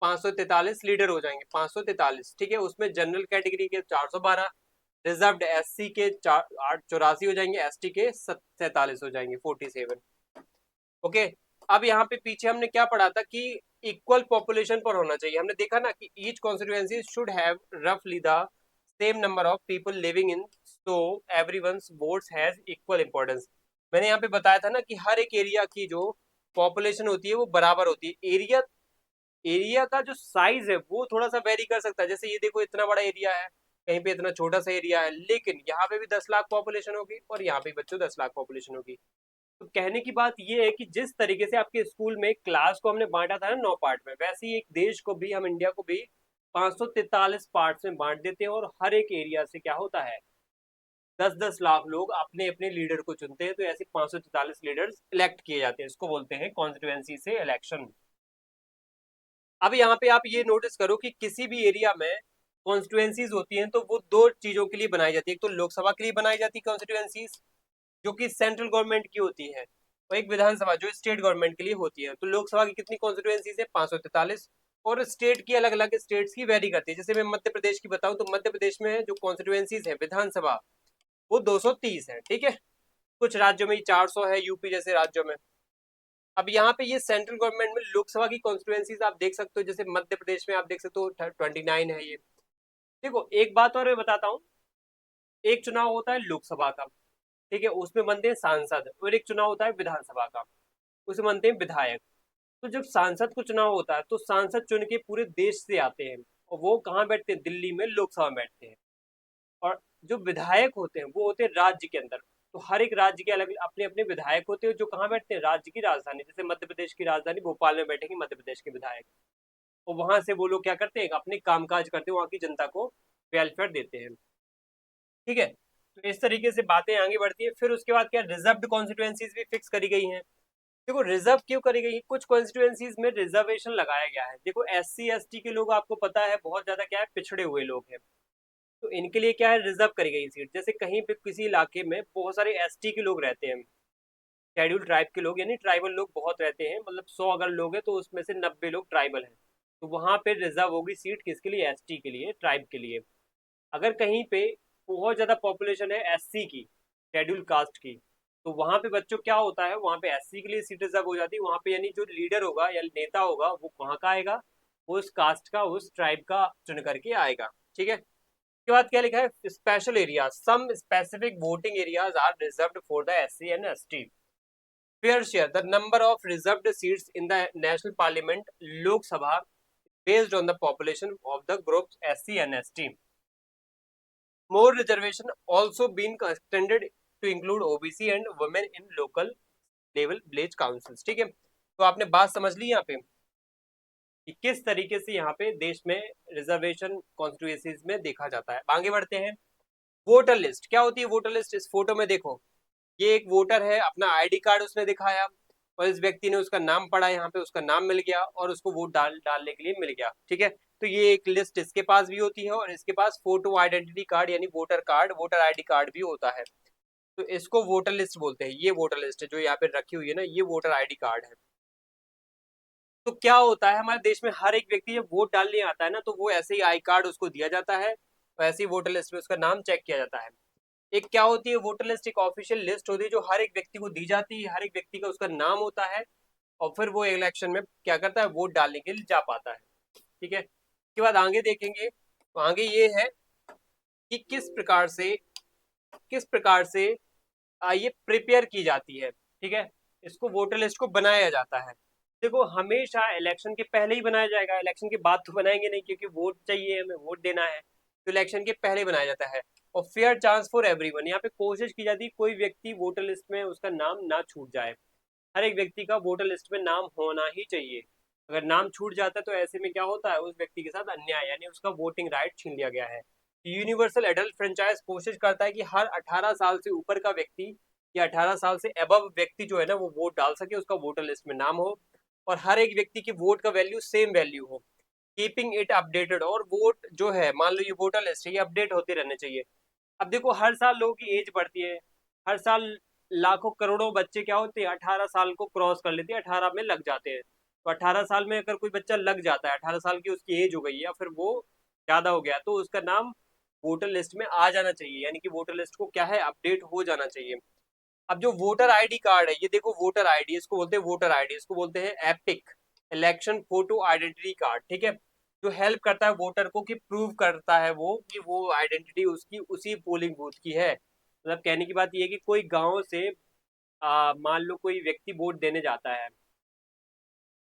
543 लीडर हो जाएंगे, 543, ठीक है। उसमें जनरल कैटेगरी के 412, रिजर्व्ड एससी के 84 हो जाएंगे, एसटी के 47 हो जाएंगे, 47, ओके। अब यहाँ पे पीछे हमने क्या पढ़ा था कि इक्वल पॉपुलेशन पर होना चाहिए। हमने देखा ना कि ईच कॉन्स्टिट्यूएंसी शुड हैव रफली the same number of people living in, so everyone's votes has equal importance. मैंने यहाँ पे बताया था ना कि हर एक एरिया की जो पॉपुलेशन होती है वो बराबर होती है। एरिया एरिया का जो साइज है वो थोड़ा सा वेरी कर सकता है। जैसे ये देखो, इतना बड़ा एरिया है, कहीं पे इतना छोटा सा एरिया है, लेकिन यहाँ पे भी 10 लाख पॉपुलेशन होगी और यहाँ पे बच्चों 10 लाख पॉपुलेशन होगी। तो कहने की बात ये है कि जिस तरीके से आपके स्कूल में क्लास को हमने बांटा था ना 9 पार्ट में, वैसे ही एक देश को भी, हम इंडिया को भी 543 पार्ट्स में बांट देते हैं, और हर एक एरिया से क्या होता है, 10 10 लाख लोग अपने अपने लीडर को चुनते हैं। तो ऐसे 543 लीडर्स इलेक्ट किए जाते हैं, इसको बोलते हैं कॉन्स्टिट्यूएंसी से इलेक्शन। अब यहाँ पे आप ये नोटिस करो कि किसी भी एरिया में कॉन्स्टिट्यूएंसीज होती हैं तो वो 2 चीजों के लिए बनाई जाती है। एक तो लोकसभा के लिए बनाई जाती है कॉन्स्टिट्यूएंसीज, जो कि सेंट्रल गवर्नमेंट की होती है, और एक विधानसभा जो स्टेट गवर्नमेंट के लिए होती है। तो लोकसभा की कितनी कॉन्स्टिट्यूएंसीज है? 543। और स्टेट की अलग अलग स्टेट्स की वेरी करती है। जैसे मैं मध्य प्रदेश की बताऊं तो मध्य प्रदेश में जो कॉन्स्टिट्यूएंसीज है विधानसभा वो 230 है, ठीक है। कुछ राज्यों में 400 है, यूपी जैसे राज्यों में। अब यहाँ पे ये सेंट्रल गवर्नमेंट में लोकसभा की कॉन्स्टिट्यूएंसीज आप देख सकते हो, जैसे मध्य प्रदेश में आप देख सकते हो 29 है ये। देखो एक बात और मैं बताता हूँ, एक चुनाव होता है लोकसभा का, ठीक है, उसमें बनते हैं सांसद, और एक चुनाव होता है विधानसभा का, उसमें बनते हैं विधायक। तो जब सांसद को चुनाव होता है तो सांसद चुन के पूरे देश से आते हैं, और वो कहाँ बैठते हैं? दिल्ली में लोकसभा में बैठते हैं। और जो विधायक होते हैं वो होते हैं राज्य के अंदर। तो हर एक राज्य के अलग अपने अपने विधायक होते हैं जो कहाँ बैठते हैं? राज्य की राजधानी। जैसे मध्य प्रदेश की राजधानी भोपाल में बैठेंगे मध्य प्रदेश के विधायक, और वहां से वो लोग क्या करते हैं? अपने कामकाज करते हैं, वहां की जनता को वेलफेयर देते हैं, ठीक है। तो इस तरीके से बातें आगे बढ़ती है। फिर उसके बाद क्या, रिजर्व्ड कॉन्स्टिट्यूएंसीज भी फिक्स करी गई हैं। देखो रिजर्व क्यों करी गई? कुछ कॉन्स्टिट्यूएंसीज में रिजर्वेशन लगाया गया है। देखो SC ST के लोग आपको पता है बहुत ज्यादा क्या है, पिछड़े हुए लोग हैं, तो इनके लिए क्या है, रिजर्व करी गई सीट। जैसे कहीं पे किसी इलाके में बहुत सारे ST के लोग रहते हैं, शेड्यूल ट्राइब के लोग, यानी ट्राइबल लोग बहुत रहते हैं, मतलब 100 अगर लोग हैं तो उसमें से 90 लोग ट्राइबल हैं, तो वहां पे रिजर्व होगी सीट किसके लिए? ST के लिए, ट्राइब के लिए। अगर कहीं पे बहुत ज्यादा पॉपुलेशन है SC की, शेड्यूल कास्ट की, तो वहां पे बच्चों क्या होता है, वहां पे SC के लिए सीट रिजर्व हो जाती है। वहां पे यानी जो लीडर होगा या नेता होगा वो वहां का आएगा, वो उस कास्ट का, उस ट्राइब का चुन करके आएगा, ठीक है। उसके बाद क्या लिखा है, special area, some specific voting areas are reserved for the SC and ST। Fair share, the number of reserved seats in the national parliament, Lok Sabha, based on the population of the groups SC and ST। More reservation also been extended to include OBC and women in local level village councils, ठीक है। तो आपने बात समझ ली यहाँ पे कि किस तरीके से यहाँ पे देश में रिजर्वेशन कॉन्स्टिट्यूएंसीज में देखा जाता है। आगे बढ़ते हैं। वोटर लिस्ट क्या होती है? वोटर लिस्ट इस फोटो में देखो, ये एक वोटर है, अपना ID कार्ड उसने दिखाया, और इस व्यक्ति ने उसका नाम पढ़ा, यहाँ पे उसका नाम मिल गया और उसको वोट डालने के लिए मिल गया, ठीक है। तो ये एक लिस्ट इसके पास भी होती है, और इसके पास फोटो आइडेंटिटी कार्ड यानी voter card, voter ID card भी होता है। तो इसको वोटर लिस्ट बोलते हैं। ये वोटर लिस्ट है जो यहाँ पे रखी हुई है ना, ये वोटर ID कार्ड है। तो क्या होता है, हमारे देश में हर एक व्यक्ति जब वोट डालने आता है ना, तो वो ऐसे ही आई कार्ड उसको दिया जाता है, और ऐसे ही वोटर लिस्ट में उसका नाम चेक किया जाता है। एक क्या होती है वोटर लिस्ट, एक ऑफिशियल लिस्ट होती है जो हर एक व्यक्ति को दी जाती है, हर एक व्यक्ति का उसका नाम होता है, और फिर वो इलेक्शन में क्या करता है, वोट डालने के लिए जा पाता है, ठीक है। उसके बाद आगे देखेंगे, तो आगे ये है कि किस प्रकार से ये प्रिपेयर की जाती है, ठीक है। इसको वोटर लिस्ट को बनाया जाता है। देखो हमेशा इलेक्शन के पहले ही बनाया जाएगा, इलेक्शन के बाद तो बनाएंगे नहीं, क्योंकि वोट चाहिए, हमें वोट देना है, तो इलेक्शन के पहले बनाया जाता है। और फेयर चांस फॉर एवरीवन, यहाँ पे कोशिश की जाती है कोई व्यक्ति वोटर लिस्ट में उसका नाम ना छूट जाए। हर एक व्यक्ति का वोटर लिस्ट में नाम होना ही चाहिए। अगर नाम छूट जाता है तो ऐसे में क्या होता है, उस व्यक्ति के साथ अन्याय, यानी उसका वोटिंग राइट छीन लिया गया है। यूनिवर्सल एडल्ट फ्रेंचाइज कोशिश करता है कि हर 18 साल से ऊपर का व्यक्ति या 18 साल से अबव व्यक्ति जो है ना वो वोट डाल सके, उसका वोटर लिस्ट में नाम हो, और हर एक व्यक्ति की वोट का वैल्यू सेम वैल्यू हो, कीपिंग इट अपडेटेड। और वोट जो है, मान लो ये वोटर लिस्ट है, ये अपडेट होते रहने चाहिए। अब देखो हर साल लोगों की एज बढ़ती है, हर साल लाखों करोड़ों बच्चे क्या होते हैं, 18 साल को क्रॉस कर लेते हैं, 18 में लग जाते हैं। तो 18 साल में अगर कोई बच्चा लग जाता है, 18 साल की उसकी एज हो गई है, या फिर वो ज्यादा हो गया, तो उसका नाम वोटर लिस्ट में आ जाना चाहिए, यानी कि वोटर लिस्ट को क्या है, अपडेट हो जाना चाहिए। अब जो वोटर ID कार्ड है, ये देखो वोटर ID, इसको बोलते हैं वोटर ID, इसको बोलते हैं epic election photo identity card, ठीक है। जो हेल्प करता है वोटर को, कि प्रूव करता है वो कि वो आइडेंटिटी उसकी उसी पोलिंग बूथ की है। मतलब कहने की बात ये है कि कोई गांव से मान लो कोई व्यक्ति वोट देने जाता है,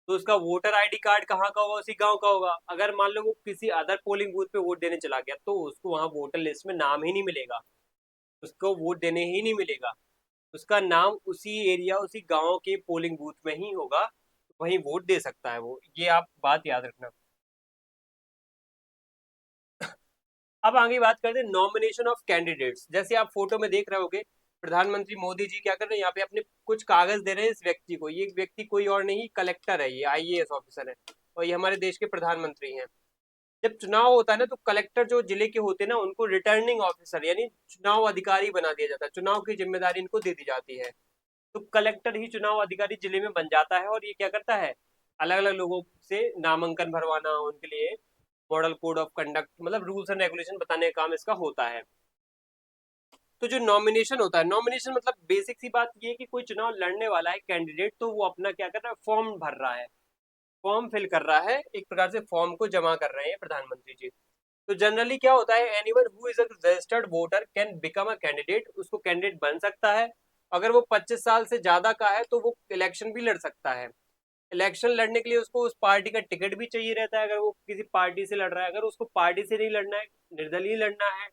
तो उसका वोटर ID कार्ड कहाँ का होगा, उसी गांव का होगा। अगर मान लो वो किसी अदर पोलिंग बूथ पे वोट देने चला गया, तो उसको वहां वोटर लिस्ट में नाम ही नहीं मिलेगा, उसको वोट देने ही नहीं मिलेगा। उसका नाम उसी एरिया, उसी गांव के पोलिंग बूथ में ही होगा, वहीं वोट दे सकता है वो, ये आप बात याद रखना। अब आगे बात करते हैं नॉमिनेशन ऑफ कैंडिडेट्स। जैसे आप फोटो में देख रहे होगे, प्रधानमंत्री मोदी जी क्या कर रहे हैं, यहाँ पे अपने कुछ कागज दे रहे हैं इस व्यक्ति को। ये व्यक्ति कोई और नहीं, कलेक्टर है, ये IAS ऑफिसर है, और ये हमारे देश के प्रधानमंत्री हैं। जब चुनाव होता है ना तो कलेक्टर जो जिले के होते हैं ना उनको रिटर्निंग ऑफिसर यानी चुनाव अधिकारी बना दिया जाता है, चुनाव की जिम्मेदारी इनको दे दी जाती है। तो कलेक्टर ही चुनाव अधिकारी जिले में बन जाता है और ये क्या करता है, अलग अलग लोगों से नामांकन भरवाना, उनके लिए मॉडल कोड ऑफ कंडक्ट मतलब रूल्स एंड रेगुलेशन बताने का काम इसका होता है। तो जो नॉमिनेशन होता है, नॉमिनेशन मतलब बेसिक सी बात ये है कि कोई चुनाव लड़ने वाला है कैंडिडेट, तो वो अपना क्या कर रहा है, फॉर्म भर रहा है, फॉर्म फिल कर रहा है, एक प्रकार से फॉर्म को जमा कर रहे हैं प्रधानमंत्री जी। तो जनरली क्या होता है, anyone who is a registered voter can become a candidate, उसको कैंडिडेट बन सकता है। अगर वो 25 साल से ज्यादा का है तो वो इलेक्शन भी लड़ सकता है। इलेक्शन लड़ने के लिए उसको उस पार्टी का टिकट भी चाहिए रहता है, अगर वो किसी पार्टी से लड़ रहा है। अगर उसको पार्टी से नहीं लड़ना है, निर्दलीय लड़ना है,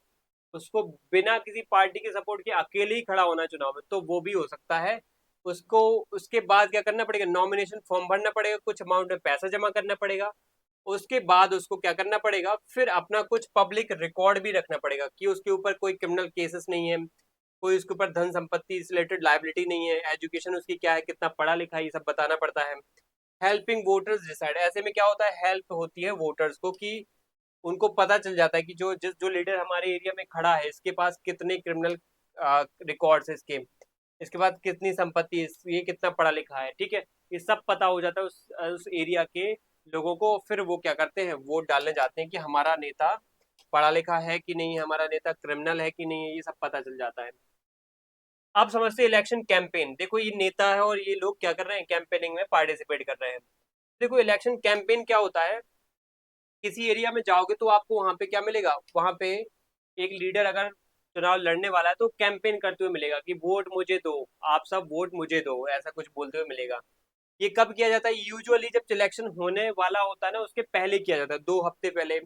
उसको बिना किसी पार्टी के सपोर्ट के अकेले ही खड़ा होना है चुनाव में, तो वो भी हो सकता है। उसको उसके बाद क्या करना पड़ेगा, नॉमिनेशन फॉर्म भरना पड़ेगा, कुछ अमाउंट में पैसा जमा करना पड़ेगा। उसके बाद उसको क्या करना पड़ेगा, फिर अपना कुछ पब्लिक रिकॉर्ड भी रखना पड़ेगा कि उसके ऊपर कोई क्रिमिनल केसेस नहीं है, कोई उसके ऊपर धन संपत्ति से रिलेटेड लाइबिलिटी नहीं है, एजुकेशन उसकी क्या है, कितना पढ़ा लिखा है, ये सब बताना पड़ता है। हेल्पिंग वोटर्स डिसाइड, ऐसे में क्या होता है, हेल्प होती है वोटर्स को कि उनको पता चल जाता है कि जो लीडर हमारे एरिया में खड़ा है इसके पास कितने क्रिमिनल रिकॉर्ड्स है, इसके बाद कितनी संपत्ति है, ये कितना पढ़ा लिखा है, ठीक है। ये सब पता हो जाता है उस एरिया के लोगों को। फिर वो क्या करते हैं, वोट डालने जाते हैं कि हमारा नेता पढ़ा लिखा है कि नहीं, हमारा नेता क्रिमिनल है कि नहीं है, ये सब पता चल जाता है। आप समझते हैं इलेक्शन कैंपेन, देखो ये नेता है और ये लोग क्या कर रहे हैं, कैंपेनिंग में पार्टिसिपेट कर रहे हैं। देखो इलेक्शन कैंपेन क्या होता है, किसी एरिया में जाओगे तो आपको वहां पे क्या मिलेगा, वहां पे एक लीडर अगर चुनाव लड़ने वाला है तो कैंपेन करते हुए मिलेगा कि वोट मुझे दो, आप सब वोट मुझे दो, ऐसा कुछ बोलते हुए मिलेगा। ये कब किया जाता है, यूजुअली जब इलेक्शन होने वाला होता है ना उसके पहले किया जाता है, 2 हफ्ते पहले।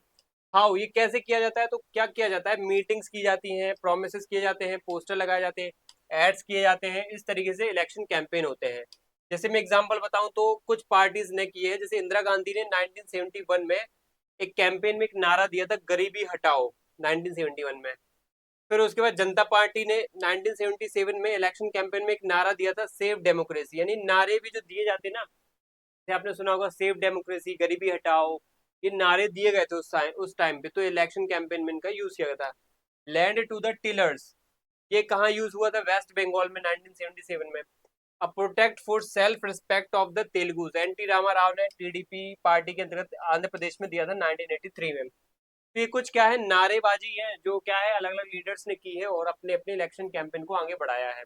हाँ, ये कैसे किया जाता है, तो क्या किया जाता है, मीटिंग्स की जाती हैं, प्रोमिस किए जाते हैं, पोस्टर लगाए जाते हैं, एड्स किए जाते हैं, इस तरीके से इलेक्शन कैंपेन होते हैं। जैसे मैं एग्जांपल बताऊं तो कुछ पार्टीज ने किए हैं, जैसे इंदिरा गांधी ने 1971 में एक कैंपेन में एक नारा दिया था, गरीबी हटाओ, 1971 में। फिर उसके बाद जनता पार्टी ने 1977 में इलेक्शन कैंपेन में एक नारा दिया था, सेव डेमोक्रेसी, यानी नारे भी जो दिए जाते हैं ना, जैसे आपने सुना होगा सेव डेमोक्रेसी, गरीबी हटाओ, ये नारे दिए गए थे उस टाइम पे, तो इलेक्शन कैंपेन में इनका यूज किया गया था। लैंड टू द टिलर्स, ये कहाँ यूज हुआ था, वेस्ट बंगाल में 1977 में। A protect for self respect of the Telugus, NT Rama Rao ने टीडीपी पार्टी के अंतर्गत आंध्र प्रदेश में दिया था 1983 में। तो ये कुछ क्या है, नारेबाजी है जो क्या है अलग अलग लीडर्स ने की है और अपने अपने इलेक्शन कैंपेन को आगे बढ़ाया है।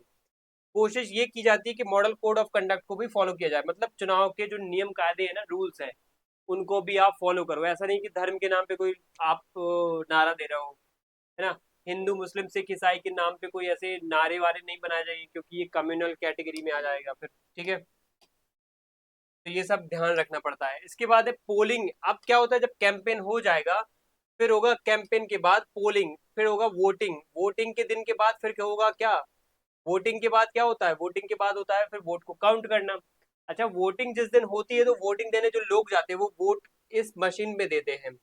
कोशिश ये की जाती है कि मॉडल कोड ऑफ कंडक्ट को भी फॉलो किया जाए, मतलब चुनाव के जो नियम कायदे हैं ना, रूल्स हैं, उनको भी आप फॉलो करो। ऐसा नहीं कि धर्म के नाम पे कोई आप नारा दे रहे हो, है ना। हिंदू मुस्लिम सिख ईसाई के नाम पे कोई ऐसे नारे वारे नहीं बनाए जाएंगे, क्योंकि ये कम्युनल कैटेगरी में आ जाएगा फिर, ठीक है। तो ये सब ध्यान रखना पड़ता है। इसके बाद है पोलिंग। अब क्या होता है, जब कैंपेन हो जाएगा फिर होगा कैंपेन के बाद पोलिंग, फिर होगा वोटिंग, वोटिंग के दिन के बाद फिर क्या होगा, क्या वोटिंग के बाद क्या होता है, वोटिंग के बाद होता है फिर वोट को काउंट करना। अच्छा, वोटिंग जिस दिन होती है तो वोटिंग देने जो लोग जाते हैं वो वोट इस मशीन में देते हैं।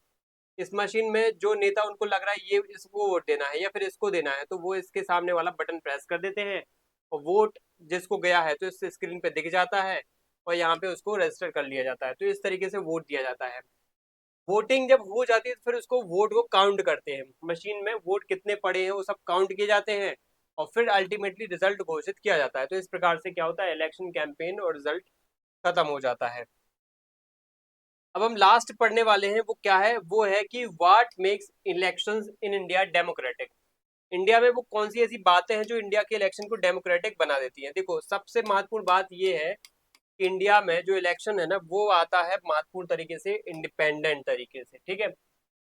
इस मशीन में जो नेता उनको लग रहा है ये इसको वोट देना है या फिर इसको देना है, तो वो इसके सामने वाला बटन प्रेस कर देते हैं और वोट जिसको गया है तो इस स्क्रीन पे दिख जाता है और यहाँ पे उसको रजिस्टर कर लिया जाता है। तो इस तरीके से वोट दिया जाता है। वोटिंग जब हो जाती है तो फिर उसको वोट को काउंट करते हैं, मशीन में वोट कितने पड़े हैं वो सब काउंट किए जाते हैं और फिर अल्टीमेटली रिजल्ट घोषित किया जाता है। तो इस प्रकार से क्या होता है, इलेक्शन कैंपेन और रिजल्ट खत्म हो जाता है। अब हम लास्ट पढ़ने वाले हैं, वो क्या है, वो है कि what makes elections in India democratic. India में वो कौन सी ऐसी बातें हैं जो इंडिया के इलेक्शन को डेमोक्रेटिक बना देती हैं। देखो सबसे महत्वपूर्ण बात ये है कि इंडिया में जो इलेक्शन है ना वो आता है महत्वपूर्ण तरीके से इंडिपेंडेंट तरीके से, ठीक है।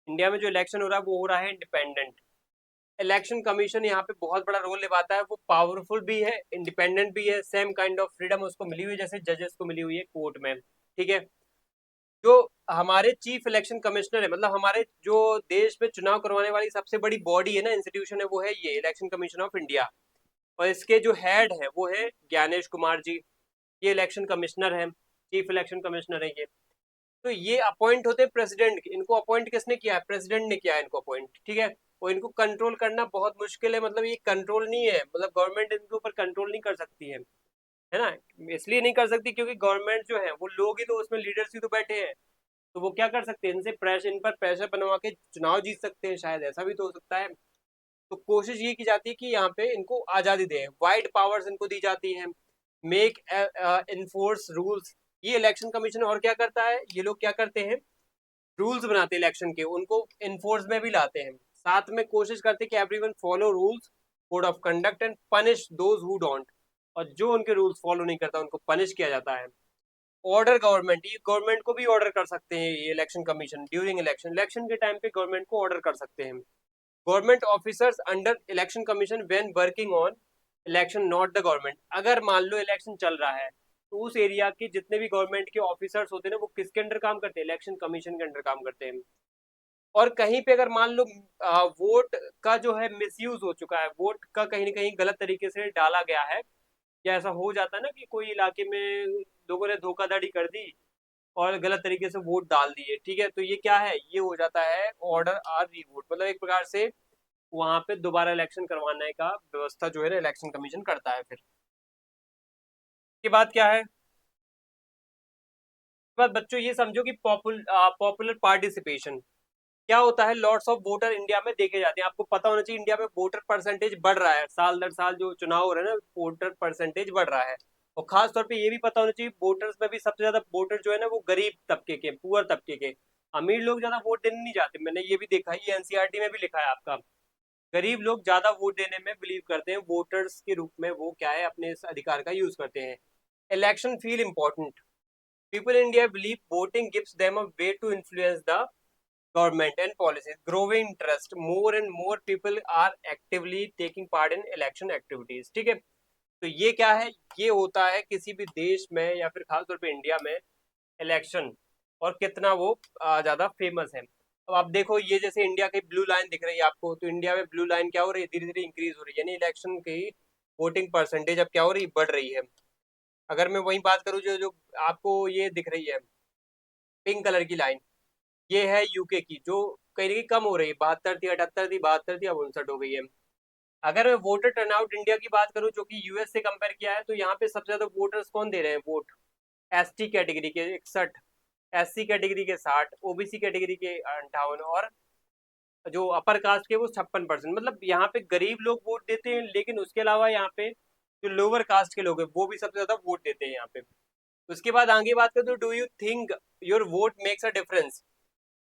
इंडिया में जो इलेक्शन हो रहा है वो हो रहा है इंडिपेंडेंट। इलेक्शन कमीशन यहाँ पे बहुत बड़ा रोल निभाता है, वो पावरफुल भी है, इंडिपेंडेंट भी है, सेम काइंड ऑफ फ्रीडम उसको मिली हुई है जैसे जजेस को मिली हुई है कोर्ट में, ठीक है। जो हमारे चीफ इलेक्शन कमिश्नर है, मतलब हमारे जो देश में चुनाव करवाने वाली सबसे बड़ी बॉडी है ना, इंस्टीट्यूशन है, वो है ये इलेक्शन कमीशन ऑफ इंडिया। और इसके जो हेड है वो है ज्ञानेश कुमार जी, ये इलेक्शन कमिश्नर है, चीफ इलेक्शन कमिश्नर है ये। तो ये अपॉइंट होते हैं प्रेसिडेंट, इनको अपॉइंट किसने किया है, प्रेसिडेंट ने किया है इनको अपॉइंट, ठीक है। और इनको कंट्रोल करना बहुत मुश्किल है, मतलब ये कंट्रोल नहीं है, मतलब गवर्नमेंट इनके ऊपर कंट्रोल नहीं कर सकती है ना। इसलिए नहीं कर सकती क्योंकि गवर्नमेंट जो है वो लोग ही तो उसमें लीडर्स ही तो बैठे हैं। तो वो क्या कर सकते हैं, इन पर प्रेशर बनवा के चुनाव जीत सकते हैं, शायद ऐसा भी तो हो सकता है। तो कोशिश ये की जाती है कि यहाँ पे इनको आजादी दें, वाइड पावर्स इनको दी जाती है, मेक इन्फोर्स रूल्स। ये इलेक्शन कमीशन और क्या करता है, ये लोग क्या करते हैं, रूल्स बनाते हैं इलेक्शन के, उनको इन्फोर्स में भी लाते हैं, साथ में कोशिश करते हैं कि everyone follow rules, code of conduct and punish those who don't. और जो उनके रूल्स फॉलो नहीं करता उनको पनिश किया जाता है। ऑर्डर गवर्नमेंट, ये गवर्नमेंट को भी ऑर्डर कर सकते हैं, ये election commission during election, election के टाइम पे गवर्नमेंट को ऑर्डर कर सकते हैं। Government officers under election commission when working on election not the government. अगर मान लो इलेक्शन चल रहा है तो उस एरिया के जितने भी गवर्नमेंट के ऑफिसर्स होते हैं ना, वो किसके अंडर काम करते हैं, इलेक्शन कमीशन के अंडर काम करते हैं। और कहीं पे अगर मान लो वोट का जो है मिसयूज हो चुका है, वोट का कहीं ना कहीं गलत तरीके से डाला गया है, या ऐसा हो जाता है ना कि कोई इलाके में लोगों ने धोखाधड़ी कर दी और गलत तरीके से वोट डाल दिए, ठीक है, तो ये क्या है, ये हो जाता है ऑर्डर आर रीवोट, मतलब एक प्रकार से वहां पे दोबारा इलेक्शन करवाने का व्यवस्था जो है ना इलेक्शन कमीशन करता है। फिर की बात क्या है, बस बच्चों ये समझो कि पॉपुलर पार्टिसिपेशन क्या होता है, लॉट्स ऑफ वोटर इंडिया में देखे जाते हैं। आपको पता होना चाहिए इंडिया में वोटर परसेंटेज बढ़ रहा है, साल दर साल जो चुनाव हो रहे हैं ना, वोटर परसेंटेज बढ़ रहा है। और खास तौर पे ये भी पता होना चाहिए वोटर्स में भी सबसे ज्यादा वोटर जो है ना वो गरीब तबके के, पुअर तबके के। अमीर लोग ज्यादा वोट देने नहीं जाते, मैंने ये भी देखा है, ये एनसीईआरटी में भी लिखा है आपका। गरीब लोग ज्यादा वोट देने में बिलीव करते हैं, वोटर्स के रूप में वो क्या है अपने इस अधिकार का यूज करते हैं। Election feel important, people in India believe voting gives them a way to influence the government and policies, growing interest, more and more people are actively taking part in election activities, ठीक है। तो ये क्या है, ये होता है किसी भी देश में या फिर खासतौर पे इंडिया में इलेक्शन, और कितना वो ज्यादा फेमस है। अब आप देखो ये जैसे इंडिया की ब्लू लाइन दिख रही है आपको, तो इंडिया में ब्लू लाइन क्या हो रही है, धीरे धीरे इंक्रीज हो रही है, यानी इलेक्शन की वोटिंग परसेंटेज अब क्या हो रही है, बढ़ रही है। अगर मैं वही बात करूँ जो जो आपको ये दिख रही है पिंक कलर की लाइन, ये है यूके की, जो कहीं ना कहीं कम हो रही है, 72 थी, 78 थी, 72 थी, अब 59 हो गई है। अगर मैं वोटर टर्नआउट इंडिया की बात करूं जो कि यूएस से कंपेयर किया है, तो यहाँ पे सबसे ज्यादा वोटर्स कौन दे रहे हैं वोट, एसटी कैटेगरी के 61, एससी कैटेगरी के 60, ओबीसी कैटेगरी के 58, और जो अपर कास्ट के वो 56%। मतलब यहाँ पे गरीब लोग वोट देते हैं, लेकिन उसके अलावा यहाँ पे जो लोअर कास्ट के लोग हैं वो भी सबसे ज्यादा वोट देते हैं यहाँ पे। उसके बाद आगे बात करें तो do you think your vote makes a difference.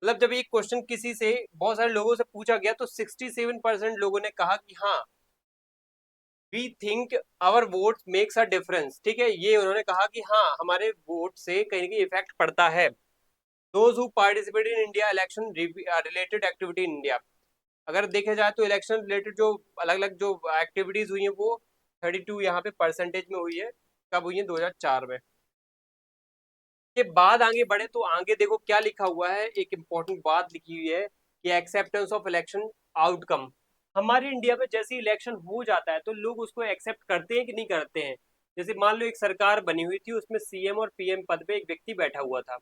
मतलब जब ये क्वेश्चन किसी से बहुत सारे लोगों से पूछा गया तो 67% लोगों ने कहा कि हाँ, we think our vote makes a difference, ठीक है, ये उन्होंने कहा कि हाँ हमारे वोट से कहीं ना कहीं इफेक्ट पड़ता है। Those who participate in India election related activity in India, अगर देखे जाए तो इलेक्शन रिलेटेड जो अलग अलग जो एक्टिविटीज हुई है वो 32 यहाँ पे परसेंटेज में हुई है। कब हुई है, 2004 में। के बाद आगे बढ़े तो आगे देखो क्या लिखा हुआ है, एक इंपॉर्टेंट बात लिखी हुई है कि एक्सेप्टेंस ऑफ इलेक्शन आउटकम। हमारे इंडिया में जैसे इलेक्शन हो जाता है तो लोग उसको एक्सेप्ट करते हैं कि नहीं करते हैं। जैसे मान लो एक सरकार बनी हुई थी, उसमें सीएम और पीएम पद पे एक व्यक्ति बैठा हुआ था।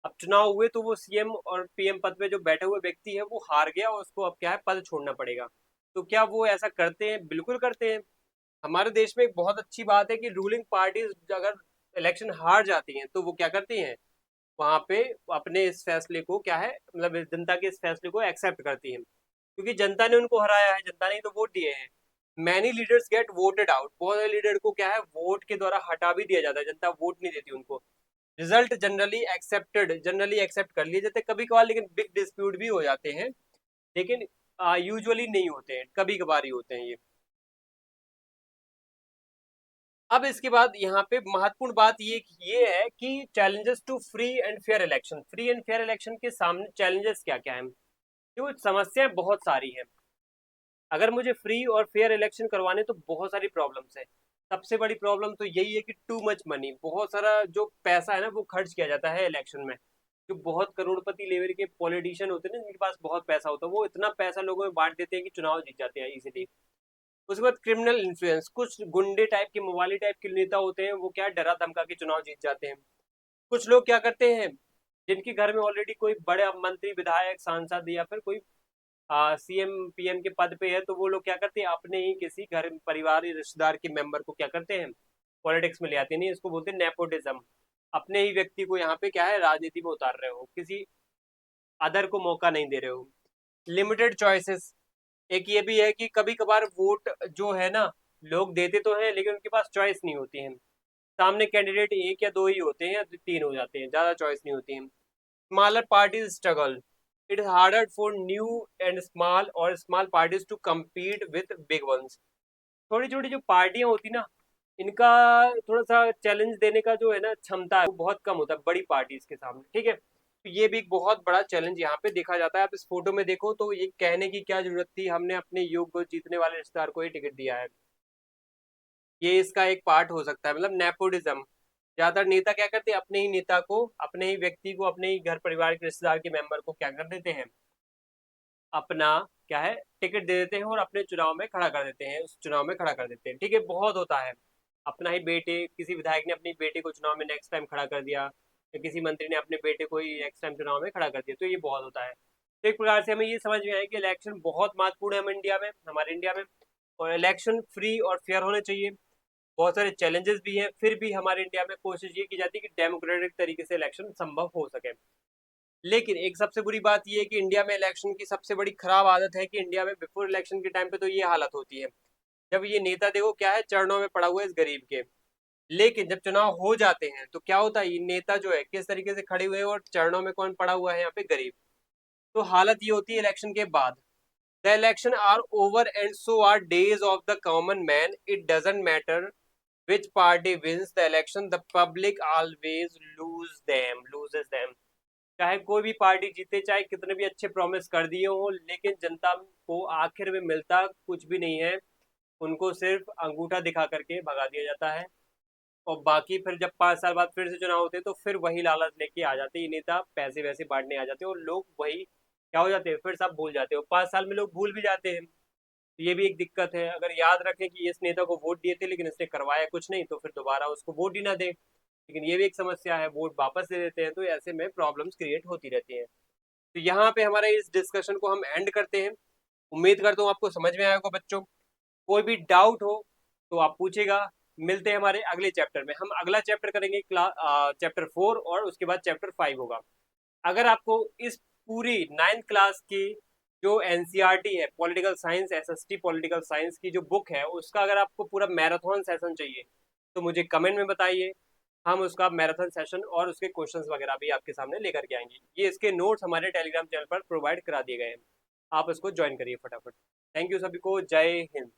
अब चुनाव हुए तो वो सीएम और पीएम पद पे जो बैठे हुए व्यक्ति है वो हार गया और उसको अब क्या है, पद छोड़ना पड़ेगा। तो क्या वो ऐसा करते हैं, बिल्कुल करते हैं। हमारे देश में एक बहुत अच्छी बात है कि रूलिंग पार्टीज अगर इलेक्शन हार जाती हैं तो वो क्या करती हैं, वहां पे अपने इस फैसले को क्या है, मतलब जनता के इस फैसले को एक्सेप्ट करती है, क्योंकि जनता ने उनको हराया है, जनता ने तो वोट दिए हैं। Many leaders get voted out, बहुत सारे लीडर को क्या है वोट के द्वारा हटा भी दिया जाता है, जनता वोट नहीं देती उनको। रिजल्ट जनरली एक्सेप्ट कर लिए जाते कभी कभार, लेकिन बिग डिस्प्यूट भी हो जाते हैं, लेकिन यूजुअली नहीं होते हैं, कभी कभार ही होते हैं ये। अब इसके बाद यहाँ पे महत्वपूर्ण बात ये है कि challenges to free and fair election, free and fair election के सामने चैलेंजेस क्या क्या है। देखो समस्याएं बहुत सारी हैं, अगर मुझे फ्री और फेयर इलेक्शन करवाने तो बहुत सारी प्रॉब्लम्स है। सबसे बड़ी प्रॉब्लम तो यही है कि टू मच मनी, बहुत सारा जो पैसा है ना वो खर्च किया जाता है इलेक्शन में। जो बहुत करोड़पति लेवल के पॉलिटिशियन होते हैं ना, जिनके पास बहुत पैसा होता है, वो इतना पैसा लोगों में बांट देते हैं कि चुनाव जीत जाते हैं इजीली। उसके बाद क्रिमिनल इन्फ्लुएंस, कुछ गुंडे टाइप के, मवाली टाइप के नेता होते हैं, वो क्या डरा धमका के चुनाव जीत जाते हैं। कुछ लोग क्या करते हैं, जिनके घर में ऑलरेडी कोई बड़े मंत्री विधायक सांसद या फिर कोई सीएम पीएम के पद पे है, तो वो लोग क्या करते हैं अपने ही किसी घर परिवार या रिश्तेदार के मेंबर को क्या करते हैं पॉलिटिक्स में ले आते हैं, नहीं इसको बोलते हैं नेपोटिज्म। अपने ही व्यक्ति को यहाँ पे क्या है राजनीति में उतार रहे हो, किसी अदर को मौका नहीं दे रहे हो। लिमिटेड चॉइसेस, एक ये भी है कि कभी कभार वोट जो है ना लोग देते तो हैं लेकिन उनके पास चॉइस नहीं होती है। सामने कैंडिडेट एक या दो ही होते हैं या तीन हो जाते हैं, ज्यादा चॉइस नहीं होती है। Smaller parties struggle, it is harder for new and small और small parties to compete with big ones. छोटी छोटी जो पार्टियां होती ना, इनका थोड़ा सा चैलेंज देने का जो है ना क्षमता है वो बहुत कम होता है बड़ी पार्टीज के सामने, ठीक है। तो ये भी एक बहुत बड़ा चैलेंज यहाँ पे देखा जाता है। आप इस फोटो में देखो तो ये कहने की क्या जरूरत थी, हमने अपने योग को जीतने वाले रिश्तेदार को ही टिकट दिया है। ये इसका एक पार्ट हो सकता है, मतलब नेपोटिज्म। ज्यादातर नेता क्या करते हैं, अपने ही नेता को, अपने ही व्यक्ति को, अपने ही घर परिवार के रिश्तेदार के मेंबर को क्या कर देते हैं, अपना क्या है टिकट दे देते हैं और अपने चुनाव में खड़ा कर देते हैं, उस चुनाव में खड़ा कर देते हैं, ठीक है। बहुत होता है, अपना ही बेटे, किसी विधायक ने अपनी बेटे को चुनाव में नेक्स्ट टाइम खड़ा कर दिया, या किसी मंत्री ने अपने बेटे को ही नेक्स्ट टाइम चुनाव में खड़ा कर दिया, तो ये बहुत होता है। तो एक प्रकार से हमें ये समझ में आया कि इलेक्शन बहुत महत्वपूर्ण है हम इंडिया में, हमारे इंडिया में। और इलेक्शन फ्री और फेयर होने चाहिए। बहुत सारे चैलेंजेस भी हैं, फिर भी हमारे इंडिया में कोशिश ये की जाती है कि डेमोक्रेटिक तरीके से इलेक्शन संभव हो सके। लेकिन एक सबसे बुरी बात यह है कि इंडिया में इलेक्शन की सबसे बड़ी खराब आदत है कि इंडिया में बिफोर इलेक्शन के टाइम पे तो ये हालत होती है, जब ये नेता देखो क्या है चरणों में पड़ा हुआ है इस गरीब के। लेकिन जब चुनाव हो जाते हैं तो क्या होता है, ये नेता जो है किस तरीके से खड़े हुए हैं और चरणों में कौन पड़ा हुआ है, यहाँ पे गरीब। तो हालत ये होती है इलेक्शन के बाद, the election are over and so are days of the common man, it doesn't matter which party wins the election, the public always loses them। चाहे कोई भी पार्टी जीते, चाहे कितने भी अच्छे प्रॉमिस कर दिए हो, लेकिन जनता को आखिर में मिलता कुछ भी नहीं है। उनको सिर्फ अंगूठा दिखा करके भगा दिया जाता है। और बाकी फिर जब 5 साल बाद फिर से चुनाव होते हैं तो फिर वही लालच लेके आ जाते हैं ये नेता, पैसे वैसे बांटने आ जाते हैं और लोग वही क्या हो जाते हैं, फिर सब भूल जाते हैं। 5 साल में लोग भूल भी जाते हैं। तो ये भी एक दिक्कत है। अगर याद रखें कि इस नेता को वोट दिए थे लेकिन इसने करवाया कुछ नहीं, तो फिर दोबारा उसको वोट ही ना दे, लेकिन ये भी एक समस्या है, वोट वापस दे देते हैं, तो ऐसे में प्रॉब्लम्स क्रिएट होती रहती हैं। तो यहाँ पे हमारे इस डिस्कशन को हम एंड करते हैं। उम्मीद करता हूँ आपको समझ में आया होगा बच्चों। कोई भी डाउट हो तो आप पूछेगा। मिलते हैं हमारे अगले चैप्टर में, हम अगला चैप्टर करेंगे क्लास चैप्टर 4 और उसके बाद चैप्टर 5 होगा। अगर आपको इस पूरी 9th क्लास की जो एनसीईआरटी है political science, SST political science की जो बुक है, उसका अगर आपको पूरा मैराथन सेशन चाहिए तो मुझे कमेंट में बताइए। हम उसका मैराथन सेशन और उसके क्वेश्चंस वगैरह भी आपके सामने लेकर के आएंगे। ये इसके नोट्स हमारे टेलीग्राम चैनल पर प्रोवाइड करा दिए गए हैं, आप इसको ज्वाइन करिए फटाफट। थैंक यू सभी को, जय हिंद।